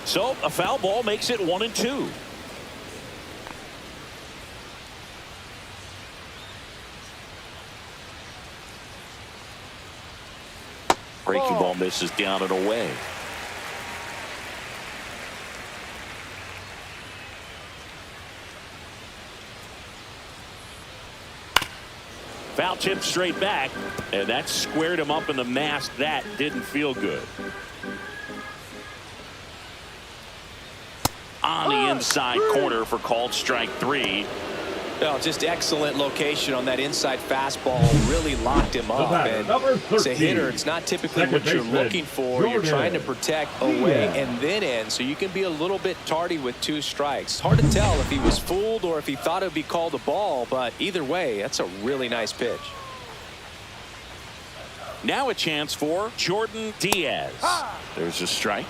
So a foul ball makes it 1-2. Breaking ball misses down and away. Foul tip straight back, and that squared him up in the mask. That didn't feel good. On the inside corner for called strike 3. Oh, just excellent location on that inside fastball. Really locked him up. And as a hitter, it's not typically what you're looking for. You're trying to protect away and then in, so you can be a little bit tardy with 2 strikes. Hard to tell if he was fooled or if he thought it would be called a ball, but either way, that's a really nice pitch. Now a chance for Jordan Diaz. There's a strike.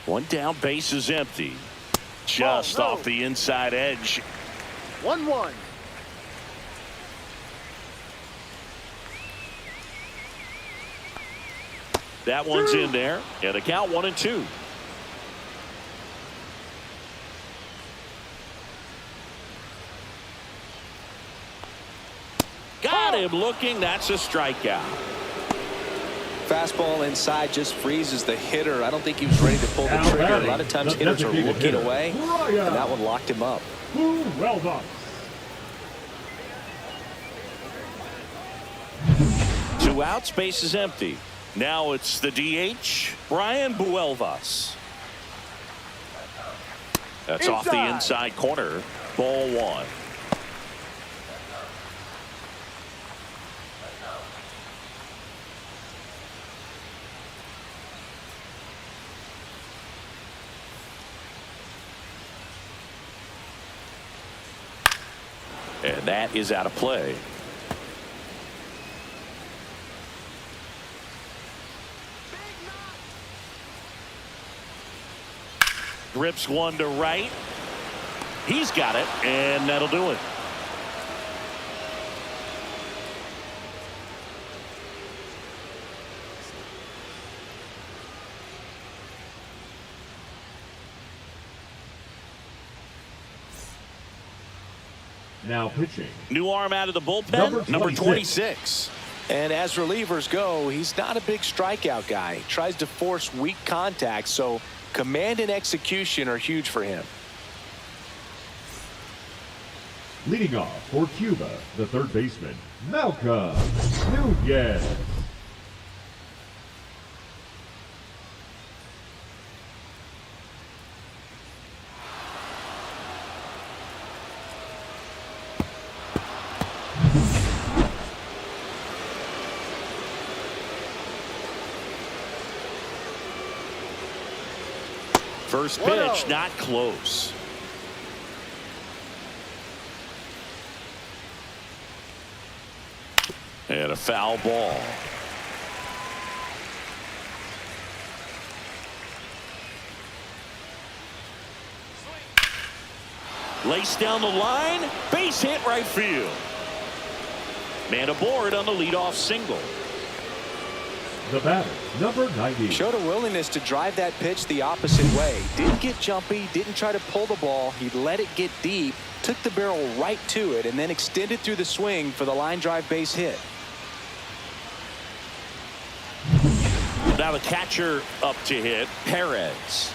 One down, base is empty. Just off the inside edge. 1-1. That one's in there. And the count 1-2. Got Got him looking. That's a strikeout. Fastball inside just freezes the hitter. I don't think he was ready to pull the trigger. A lot of times hitters are looking away, and that one locked him up. Well done. 2 outs, base is empty. Now it's the DH, Brian Buelvas. That's off the inside corner. Ball 1. And that is out of play. Rips one to right. He's got it, and that'll do it. Now pitching. New arm out of the bullpen, number 26. And as relievers go, he's not a big strikeout guy. He tries to force weak contact, so command and execution are huge for him. Leading off for Cuba, the third baseman, Malcolm Nunez. First pitch, not close. And a foul ball. Lace down the line, base hit right field. Man aboard on the leadoff single. The batter, number 90. Showed a willingness to drive that pitch the opposite way. Didn't get jumpy, didn't try to pull the ball. He let it get deep, took the barrel right to it, and then extended through the swing for the line drive base hit. Now the catcher up to hit, Perez.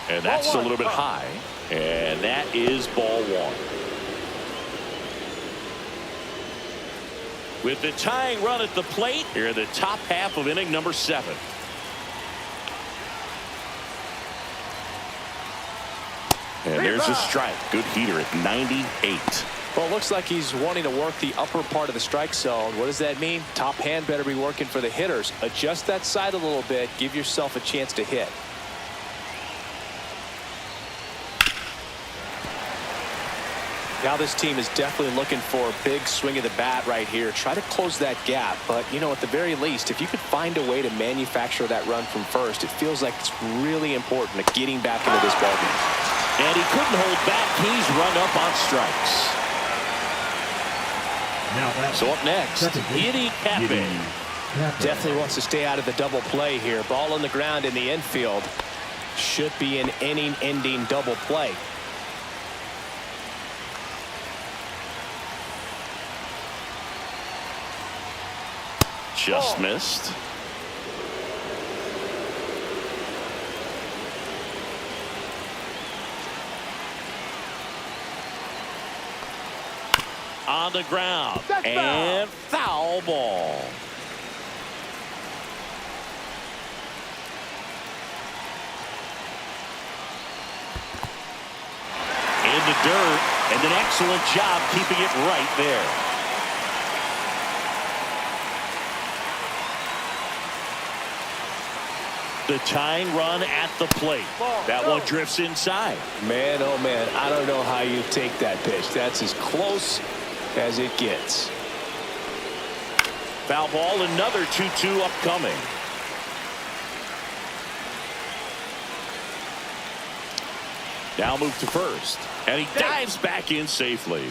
And that's a little bit high. And that is ball 1. With the tying run at the plate, here in the top half of inning number 7. And there's a strike. Good heater at 98. Well, it looks like he's wanting to work the upper part of the strike zone. What does that mean? Top hand better be working for the hitters. Adjust that side a little bit. Give yourself a chance to hit. Now this team is definitely looking for a big swing of the bat right here. Try to close that gap. But, you know, at the very least, if you could find a way to manufacture that run from first, it feels like it's really important to getting back into this ballgame. And he couldn't hold back. He's run up on strikes. So up next, Giddy Cafe. Definitely wants to stay out of the double play here. Ball on the ground in the infield. Should be an inning-ending double play. Just missed. On the ground. And foul ball. In the dirt. And an excellent job keeping it right there. The tying run at the plate. That one drifts inside. Man, oh man, I don't know how you take that pitch. That's as close as it gets. Foul ball, another 2-2 upcoming. Now move to first. And he dives back in safely.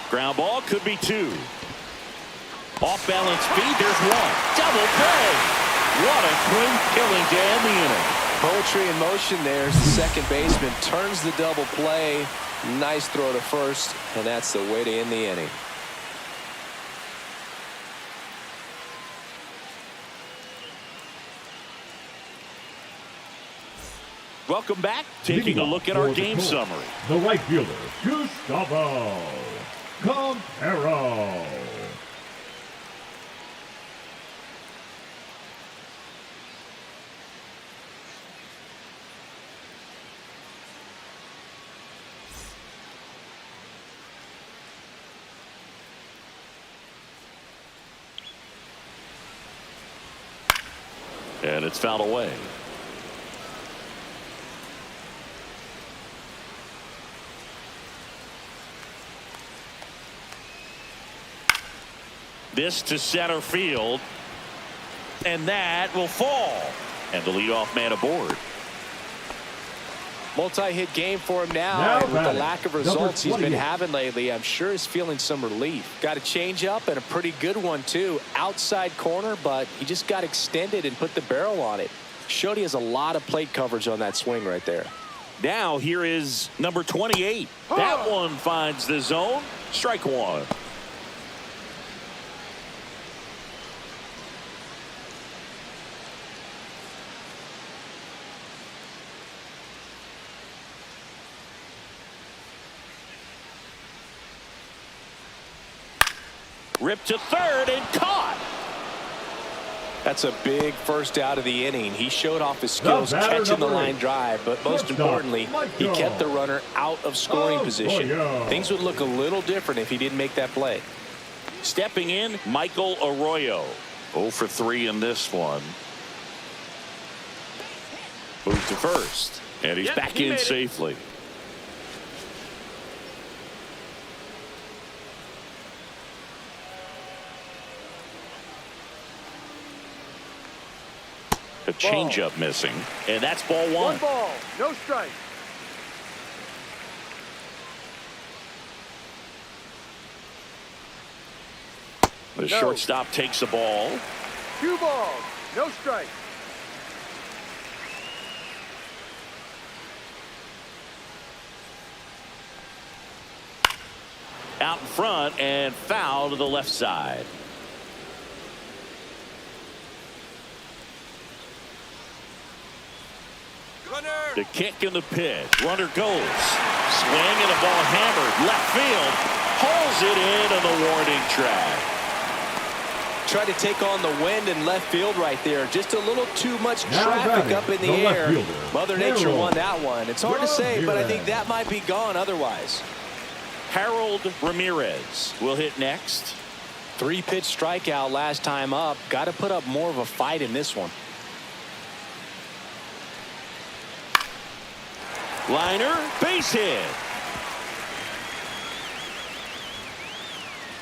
Ground ball, could be 2. Off-balance feed, there's one. Double play. What a clean killing to end the inning. Poetry in motion there as the second baseman turns the double play. Nice throw to first, and that's the way to end the inning. Welcome back. Taking a look at our game summary. The right fielder, Gustavo Campero. And it's fouled away. This to center field. And that will fall. And the leadoff man aboard. Multi-hit game for him now, and with the lack of results he's been 28. having lately, I'm sure he's feeling some relief. Got a changeup and a pretty good one too. Outside corner, but he just got extended and put the barrel on it. Showed he has a lot of plate coverage on that swing right there. Now here is number 28. That one finds the zone. Strike one. Ripped to third and caught. That's a big first out of the inning. He showed off his skills catching the line drive, but most importantly, he kept the runner out of scoring position. Things would look a little different if he didn't make that play. Stepping in, Michael Arroyo. 0 for 3 in this one. Moved to first, and he's back in safely. A changeup missing, and that's ball one. One ball, no strike. The shortstop takes the ball. 2 balls, no strike. Out in front and foul to the left side. The kick and the pitch. Runner goes. Swing and a ball hammered. Left field. Hauls it in on the warning track. Tried to take on the wind in left field right there. Just a little too much traffic up in the air. Mother Nature won that one. It's hard to say, but I think that might be gone otherwise. Harold Ramirez will hit next. 3-pitch strikeout last time up. Got to put up more of a fight in this one. Liner, base hit.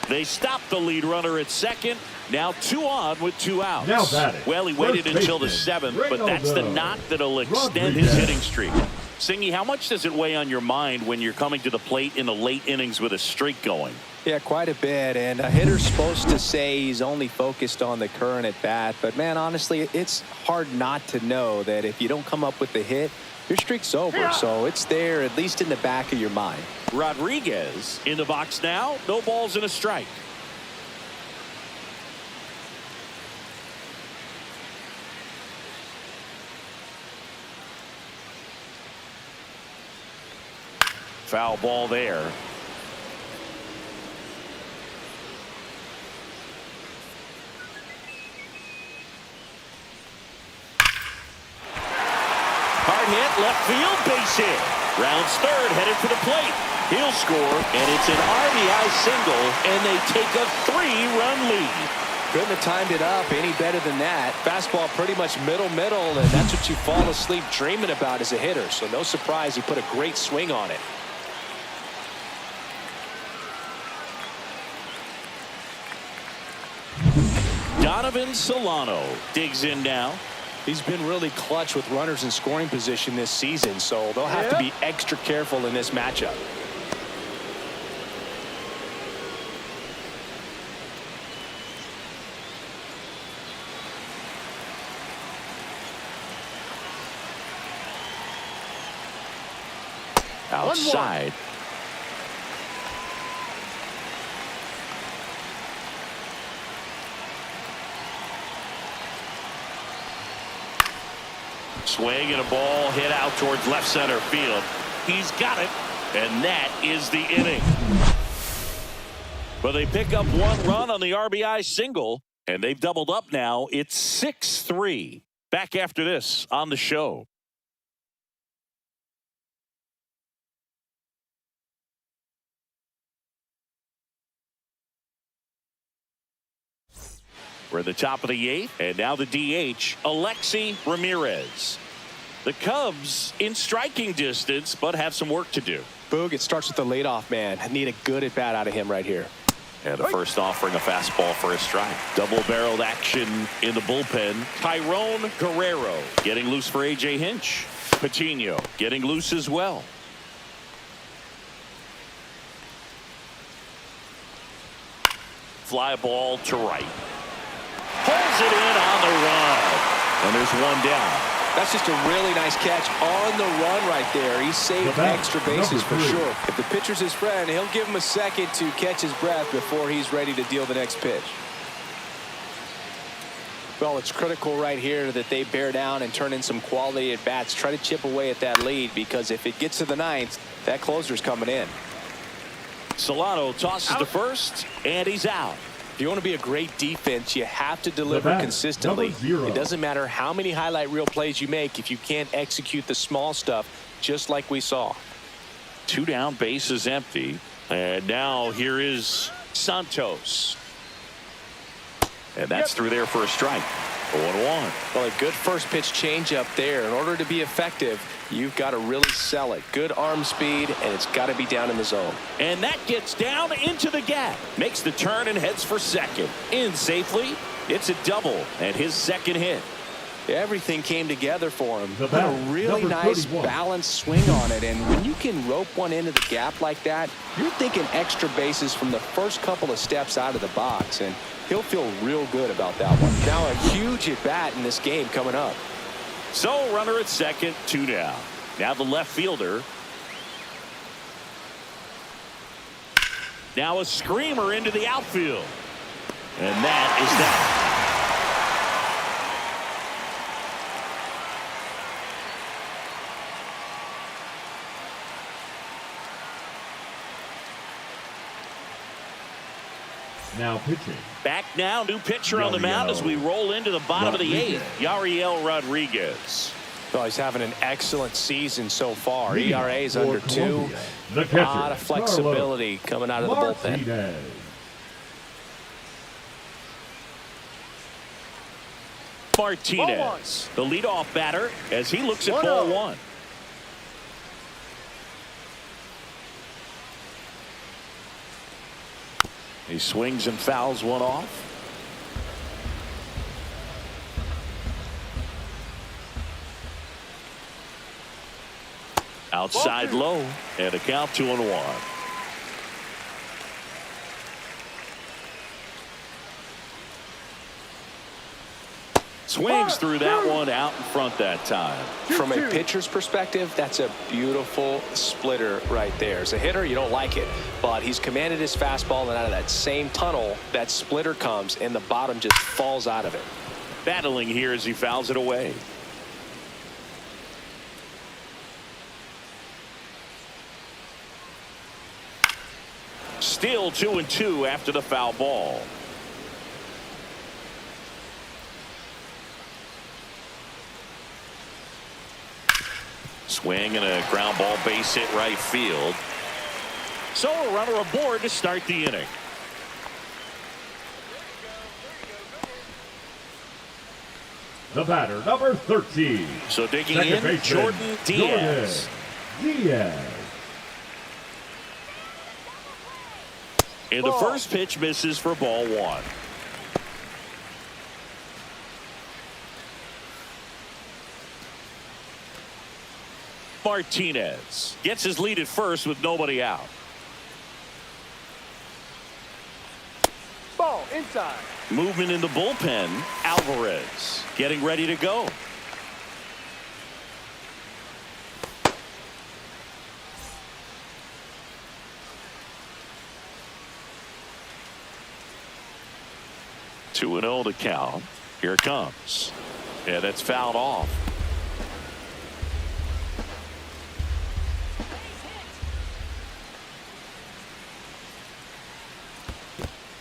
They stopped the lead runner at second. Now 2 on with 2 outs. Now batting. Well, he waited until the 7th, but that's the knock that'll extend his hitting streak. Singy, how much does it weigh on your mind when you're coming to the plate in the late innings with a streak going? Yeah, quite a bit. And a hitter's supposed to say he's only focused on the current at bat. But, man, honestly, it's hard not to know that if you don't come up with the hit, your streak's over. So it's there, at least in the back of your mind. Rodriguez in the box now. No balls and a strike. Foul ball there. Hard hit, left field, base hit. Rounds third, headed for the plate. He'll score, and it's an RBI single, and they take a 3-run lead. Couldn't have timed it up any better than that. Fastball pretty much middle, and that's what you fall asleep dreaming about as a hitter. So no surprise he put a great swing on it. Donovan Solano digs in now. He's been really clutch with runners in scoring position this season, so they'll have to be extra careful in this matchup. outside. Swing and a ball hit out towards left center field. He's got it, and that is the inning. But they pick up one run on the RBI single, and they've doubled up now. It's 6-3. Back after this on the show. We're at the top of the 8th, and now the DH, Alexi Ramirez. The Cubs in striking distance, but have some work to do. Boog, it starts with the leadoff man. Need a good at-bat out of him right here. And the first offering, a fastball for a strike. Double-barreled action in the bullpen. Tyrone Guerrero getting loose for A.J. Hinch. Patino getting loose as well. Fly ball to right. Pulls it in on the run. And there's one down. That's just a really nice catch on the run right there. He saved extra bases for sure. If the pitcher's his friend, he'll give him a second to catch his breath before he's ready to deal the next pitch. Well, it's critical right here that they bear down and turn in some quality at bats. Try to chip away at that lead, because if it gets to the 9th, that closer's coming in. Solano tosses to first, and he's out. If you want to be a great defense, you have to deliver consistently. It doesn't matter how many highlight reel plays you make if you can't execute the small stuff, just like we saw. 2 down, bases empty. And now here is Santos. And that's through there for a strike. 0-1. Well, a good first pitch changeup there. In order to be effective, you've got to really sell it. Good arm speed, and it's got to be down in the zone. And that gets down into the gap. Makes the turn and heads for second. In safely. It's a double and his second hit. Everything came together for him. Put a really nice balanced swing on it. And when you can rope one into the gap like that, you're thinking extra bases from the first couple of steps out of the box. And he'll feel real good about that one. Now a huge at-bat in this game coming up. So runner at second, 2 down. Now the left fielder. Now a screamer into the outfield. And that is that. Now pitching. Back now, new pitcher on the mound as we roll into the bottom of the 8th. Yariel Rodriguez. Well, he's having an excellent season so far. ERA is under 2. A lot of flexibility coming out of the bullpen. Martinez, the leadoff batter, as he looks at ball 1. He swings and fouls one off. Outside low, and a count 2-1. Swings through that one out in front that time. From a pitcher's perspective, that's a beautiful splitter right there. As a hitter, you don't like it, but he's commanded his fastball, and out of that same tunnel, that splitter comes, and the bottom just falls out of it. Battling here as he fouls it away. Still 2-2 after the foul ball. Swing and a ground ball base hit right field. So a runner aboard to start the inning. The batter, number 13. So digging in, Jordan Diaz. And the first pitch misses for ball 1. Martinez gets his lead at first with nobody out. Ball inside. Movement in the bullpen. Alvarez getting ready to go. 2-0 to count. Here it comes. And that's fouled off.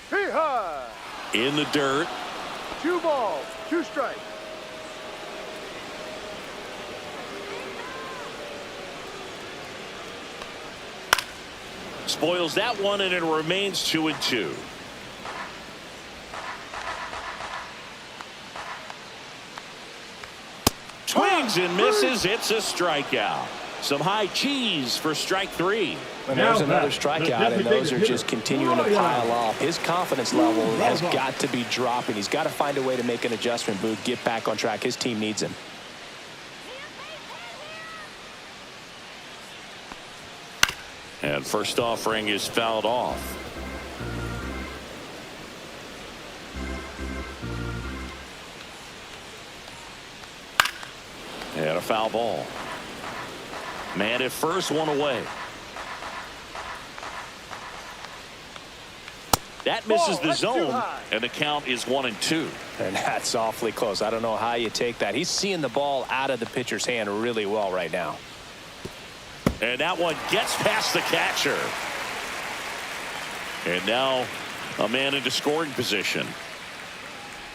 Hee-haw! In the dirt. 2 balls, 2 strikes. Spoils that one, and it remains 2-2. Swings and misses. It's a strikeout. Some high cheese for strike 3. And there's another strikeout, and those are just continuing to pile off. His confidence level has got to be dropping. He's got to find a way to make an adjustment, Booth, get back on track. His team needs him. And first offering is fouled off. And a foul ball. Man at first, one away. That misses the zone, and the count is 1-2. And that's awfully close. I don't know how you take that. He's seeing the ball out of the pitcher's hand really well right now. And that one gets past the catcher. And now a man into scoring position.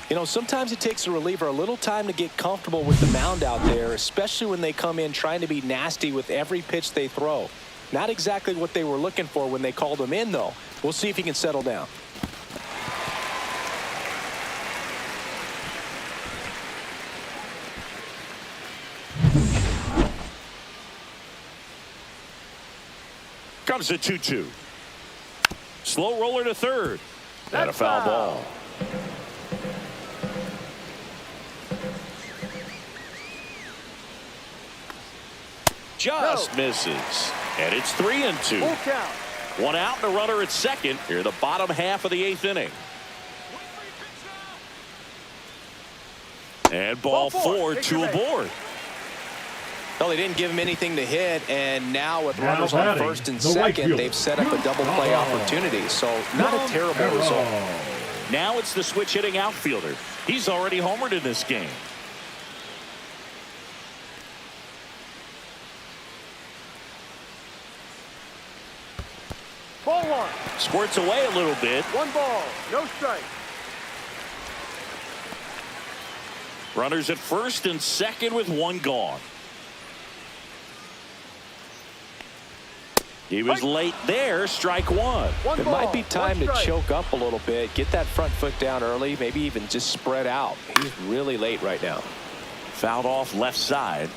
You know, sometimes it takes a reliever a little time to get comfortable with the mound out there, especially when they come in trying to be nasty with every pitch they throw. Not exactly what they were looking for when they called him in, though. We'll see if he can settle down. Comes a 2-2. Slow roller to third. And a foul ball. Just misses. And it's 3-2. Full count. One out and a runner at second. Here the bottom half of the 8th inning. And ball 4, 2 aboard. Well, they didn't give him anything to hit, and now with runners on first and second, they've set up a double play opportunity. So not a terrible result. Now it's the switch hitting outfielder. He's already homered in this game. Ball 1. Squirts away a little bit. 1 ball, no strike. Runners at first and second with 1 gone. He was late there. Strike 1. It might be time to choke up a little bit, get that front foot down early, maybe even just spread out. He's really late right now. Fouled off left side.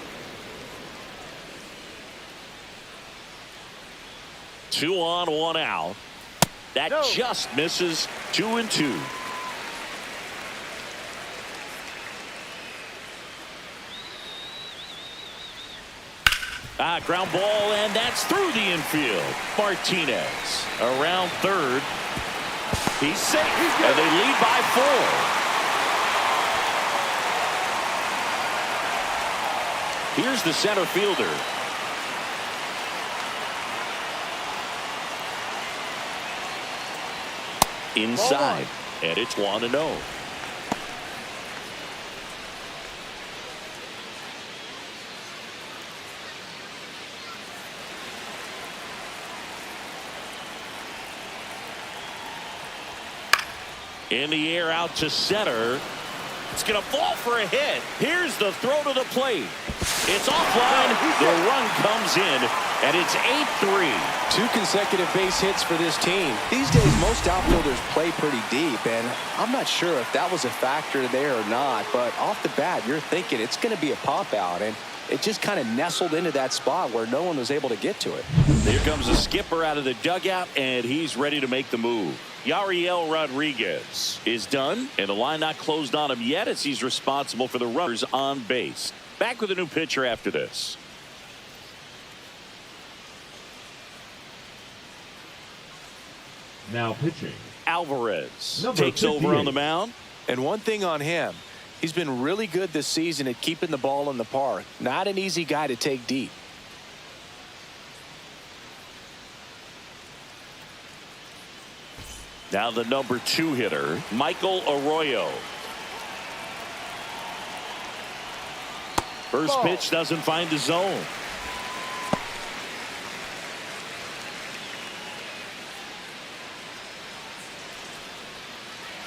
2 on, 1 out. That just misses. 2-2. Ground ball, and that's through the infield. Martinez around third. He's safe, and they lead by 4. Here's the center fielder. Inside, and it's 1-0. In the air out to center. It's going to fall for a hit. Here's the throw to the plate. It's offline. The run comes in, and it's 8-3. 2 consecutive base hits for this team. These days, most outfielders play pretty deep, and I'm not sure if that was a factor there or not, but off the bat, you're thinking it's going to be a pop-out, and it just kind of nestled into that spot where no one was able to get to it. Here comes the skipper out of the dugout, and he's ready to make the move. Yariel Rodriguez is done, and the line not closed on him yet as he's responsible for the runners on base. Back with a new pitcher after this. Now pitching. Alvarez Number takes over 58. on the mound. And one thing on him, he's been really good this season at keeping the ball in the park. Not an easy guy to take deep. Now the number 2 hitter, Michael Arroyo. First pitch doesn't find the zone.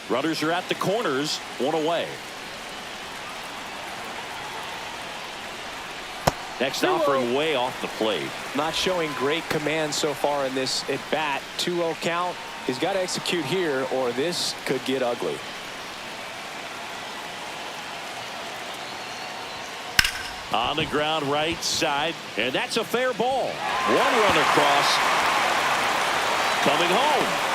Runners are at the corners, 1 away. Next offering way off the plate. Not showing great command so far in this at bat. 2-0 count. He's got to execute here or this could get ugly. On the ground right side, and that's a fair ball. 1 run across. Coming home.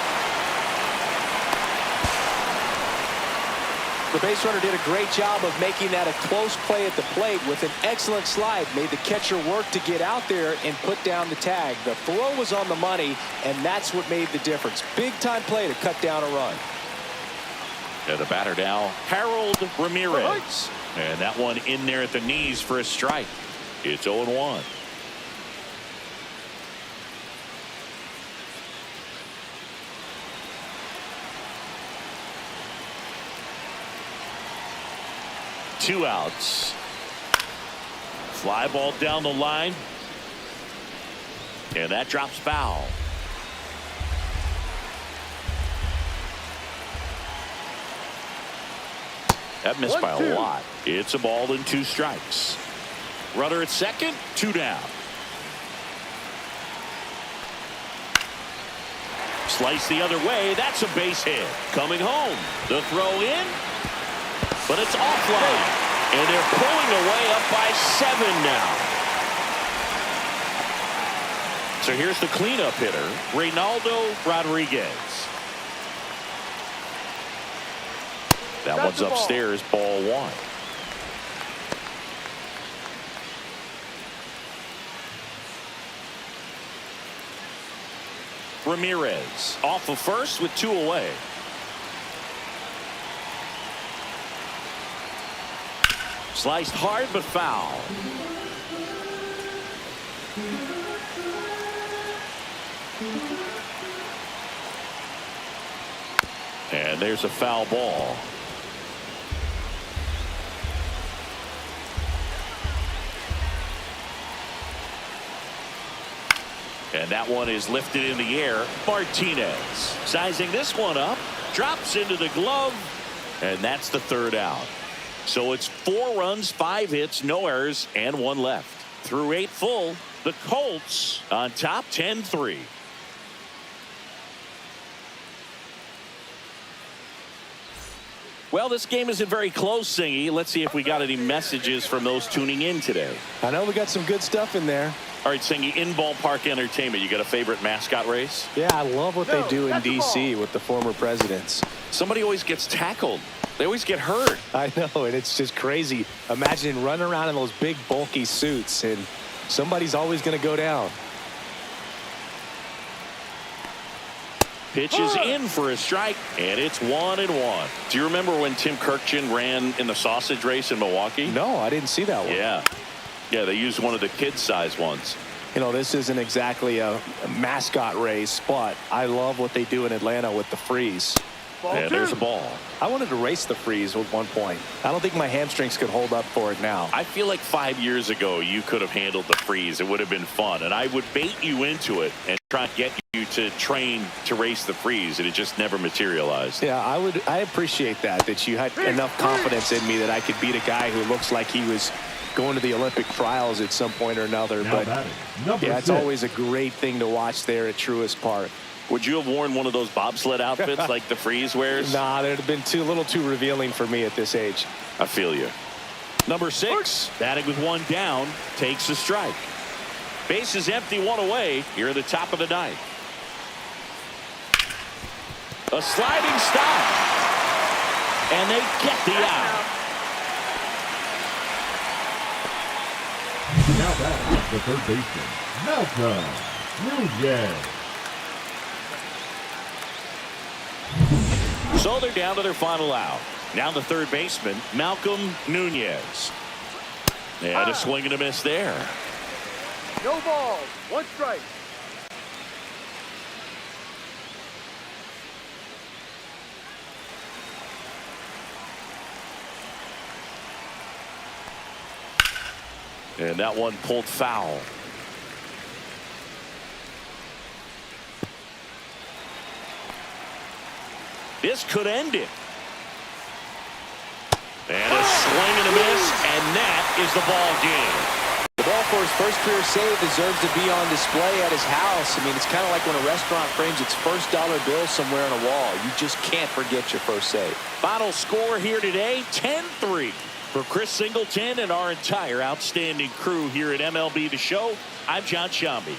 The base runner did a great job of making that a close play at the plate with an excellent slide. Made the catcher work to get out there and put down the tag. The throw was on the money, and that's what made the difference. Big time play to cut down a run. And the batter now, Harold Ramirez. And that one in there at the knees for a strike. It's 0-1. Two outs. Fly ball down the line. And that drops foul. That missed by a lot. It's a ball and 2 strikes. Runner at second, 2 down. Slice the other way. That's a base hit. Coming home. The throw in. But it's offline. And they're pulling away up by 7 now. So here's the cleanup hitter, Reynaldo Rodriguez. That one's upstairs, ball 1. Ramirez off of first with 2 away. Sliced hard but foul. And there's a foul ball. And that one is lifted in the air. Martinez sizing this one up. Drops into the glove. And that's the 3rd out. So it's 4 runs, 5 hits, no errors, and 1 left. Through 8 full, the Colts on top 10-3. Well, this game isn't very close, Singy. Let's see if we got any messages from those tuning in today. I know we got some good stuff in there. All right, Singy, in ballpark entertainment, you got a favorite mascot race? Yeah, I love what they do in D.C. with the former presidents. Somebody always gets tackled. They always get hurt. I know, and it's just crazy. Imagine running around in those big, bulky suits, and somebody's always going to go down. Pitch is in for a strike, and it's 1-1. Do you remember when Tim Kirkjian ran in the sausage race in Milwaukee? No, I didn't see that one. Yeah, they used one of the kid-size ones. You know, this isn't exactly a mascot race, but I love what they do in Atlanta with the freeze. And there's a ball. I wanted to race the freeze at one point. I don't think my hamstrings could hold up for it now. I feel like 5 years ago you could have handled the freeze. It would have been fun, and I would bait you into it and try to get you to train to race the freeze, and it just never materialized. Yeah, I appreciate that you had enough confidence in me that I could beat a guy who looks like he was going to the Olympic trials at some point or another. Now but yeah, it's 6. always a great thing to watch there at Truist Park. Would you have worn one of those bobsled outfits like the freeze wears? Nah, they'd have been a little too revealing for me at this age. I feel you. Number 6, batting with 1 down, takes a strike. Base is empty, 1 away here at the top of the 9th. A sliding stop. And they get the out. Now back, the third baseman, Malcolm Nunez. So they're down to their final out. Now the third baseman, Malcolm Nunez. And a swing and a miss there. No balls, 1 strike. And that one pulled foul. This could end it. And a swing and a miss, and that is the ball game. The ball for his first career save deserves to be on display at his house. I mean, it's kind of like when a restaurant frames its first dollar bill somewhere on a wall. You just can't forget your first save. Final score here today, 10-3. For Chris Singleton and our entire outstanding crew here at MLB The Show, I'm John Shambi.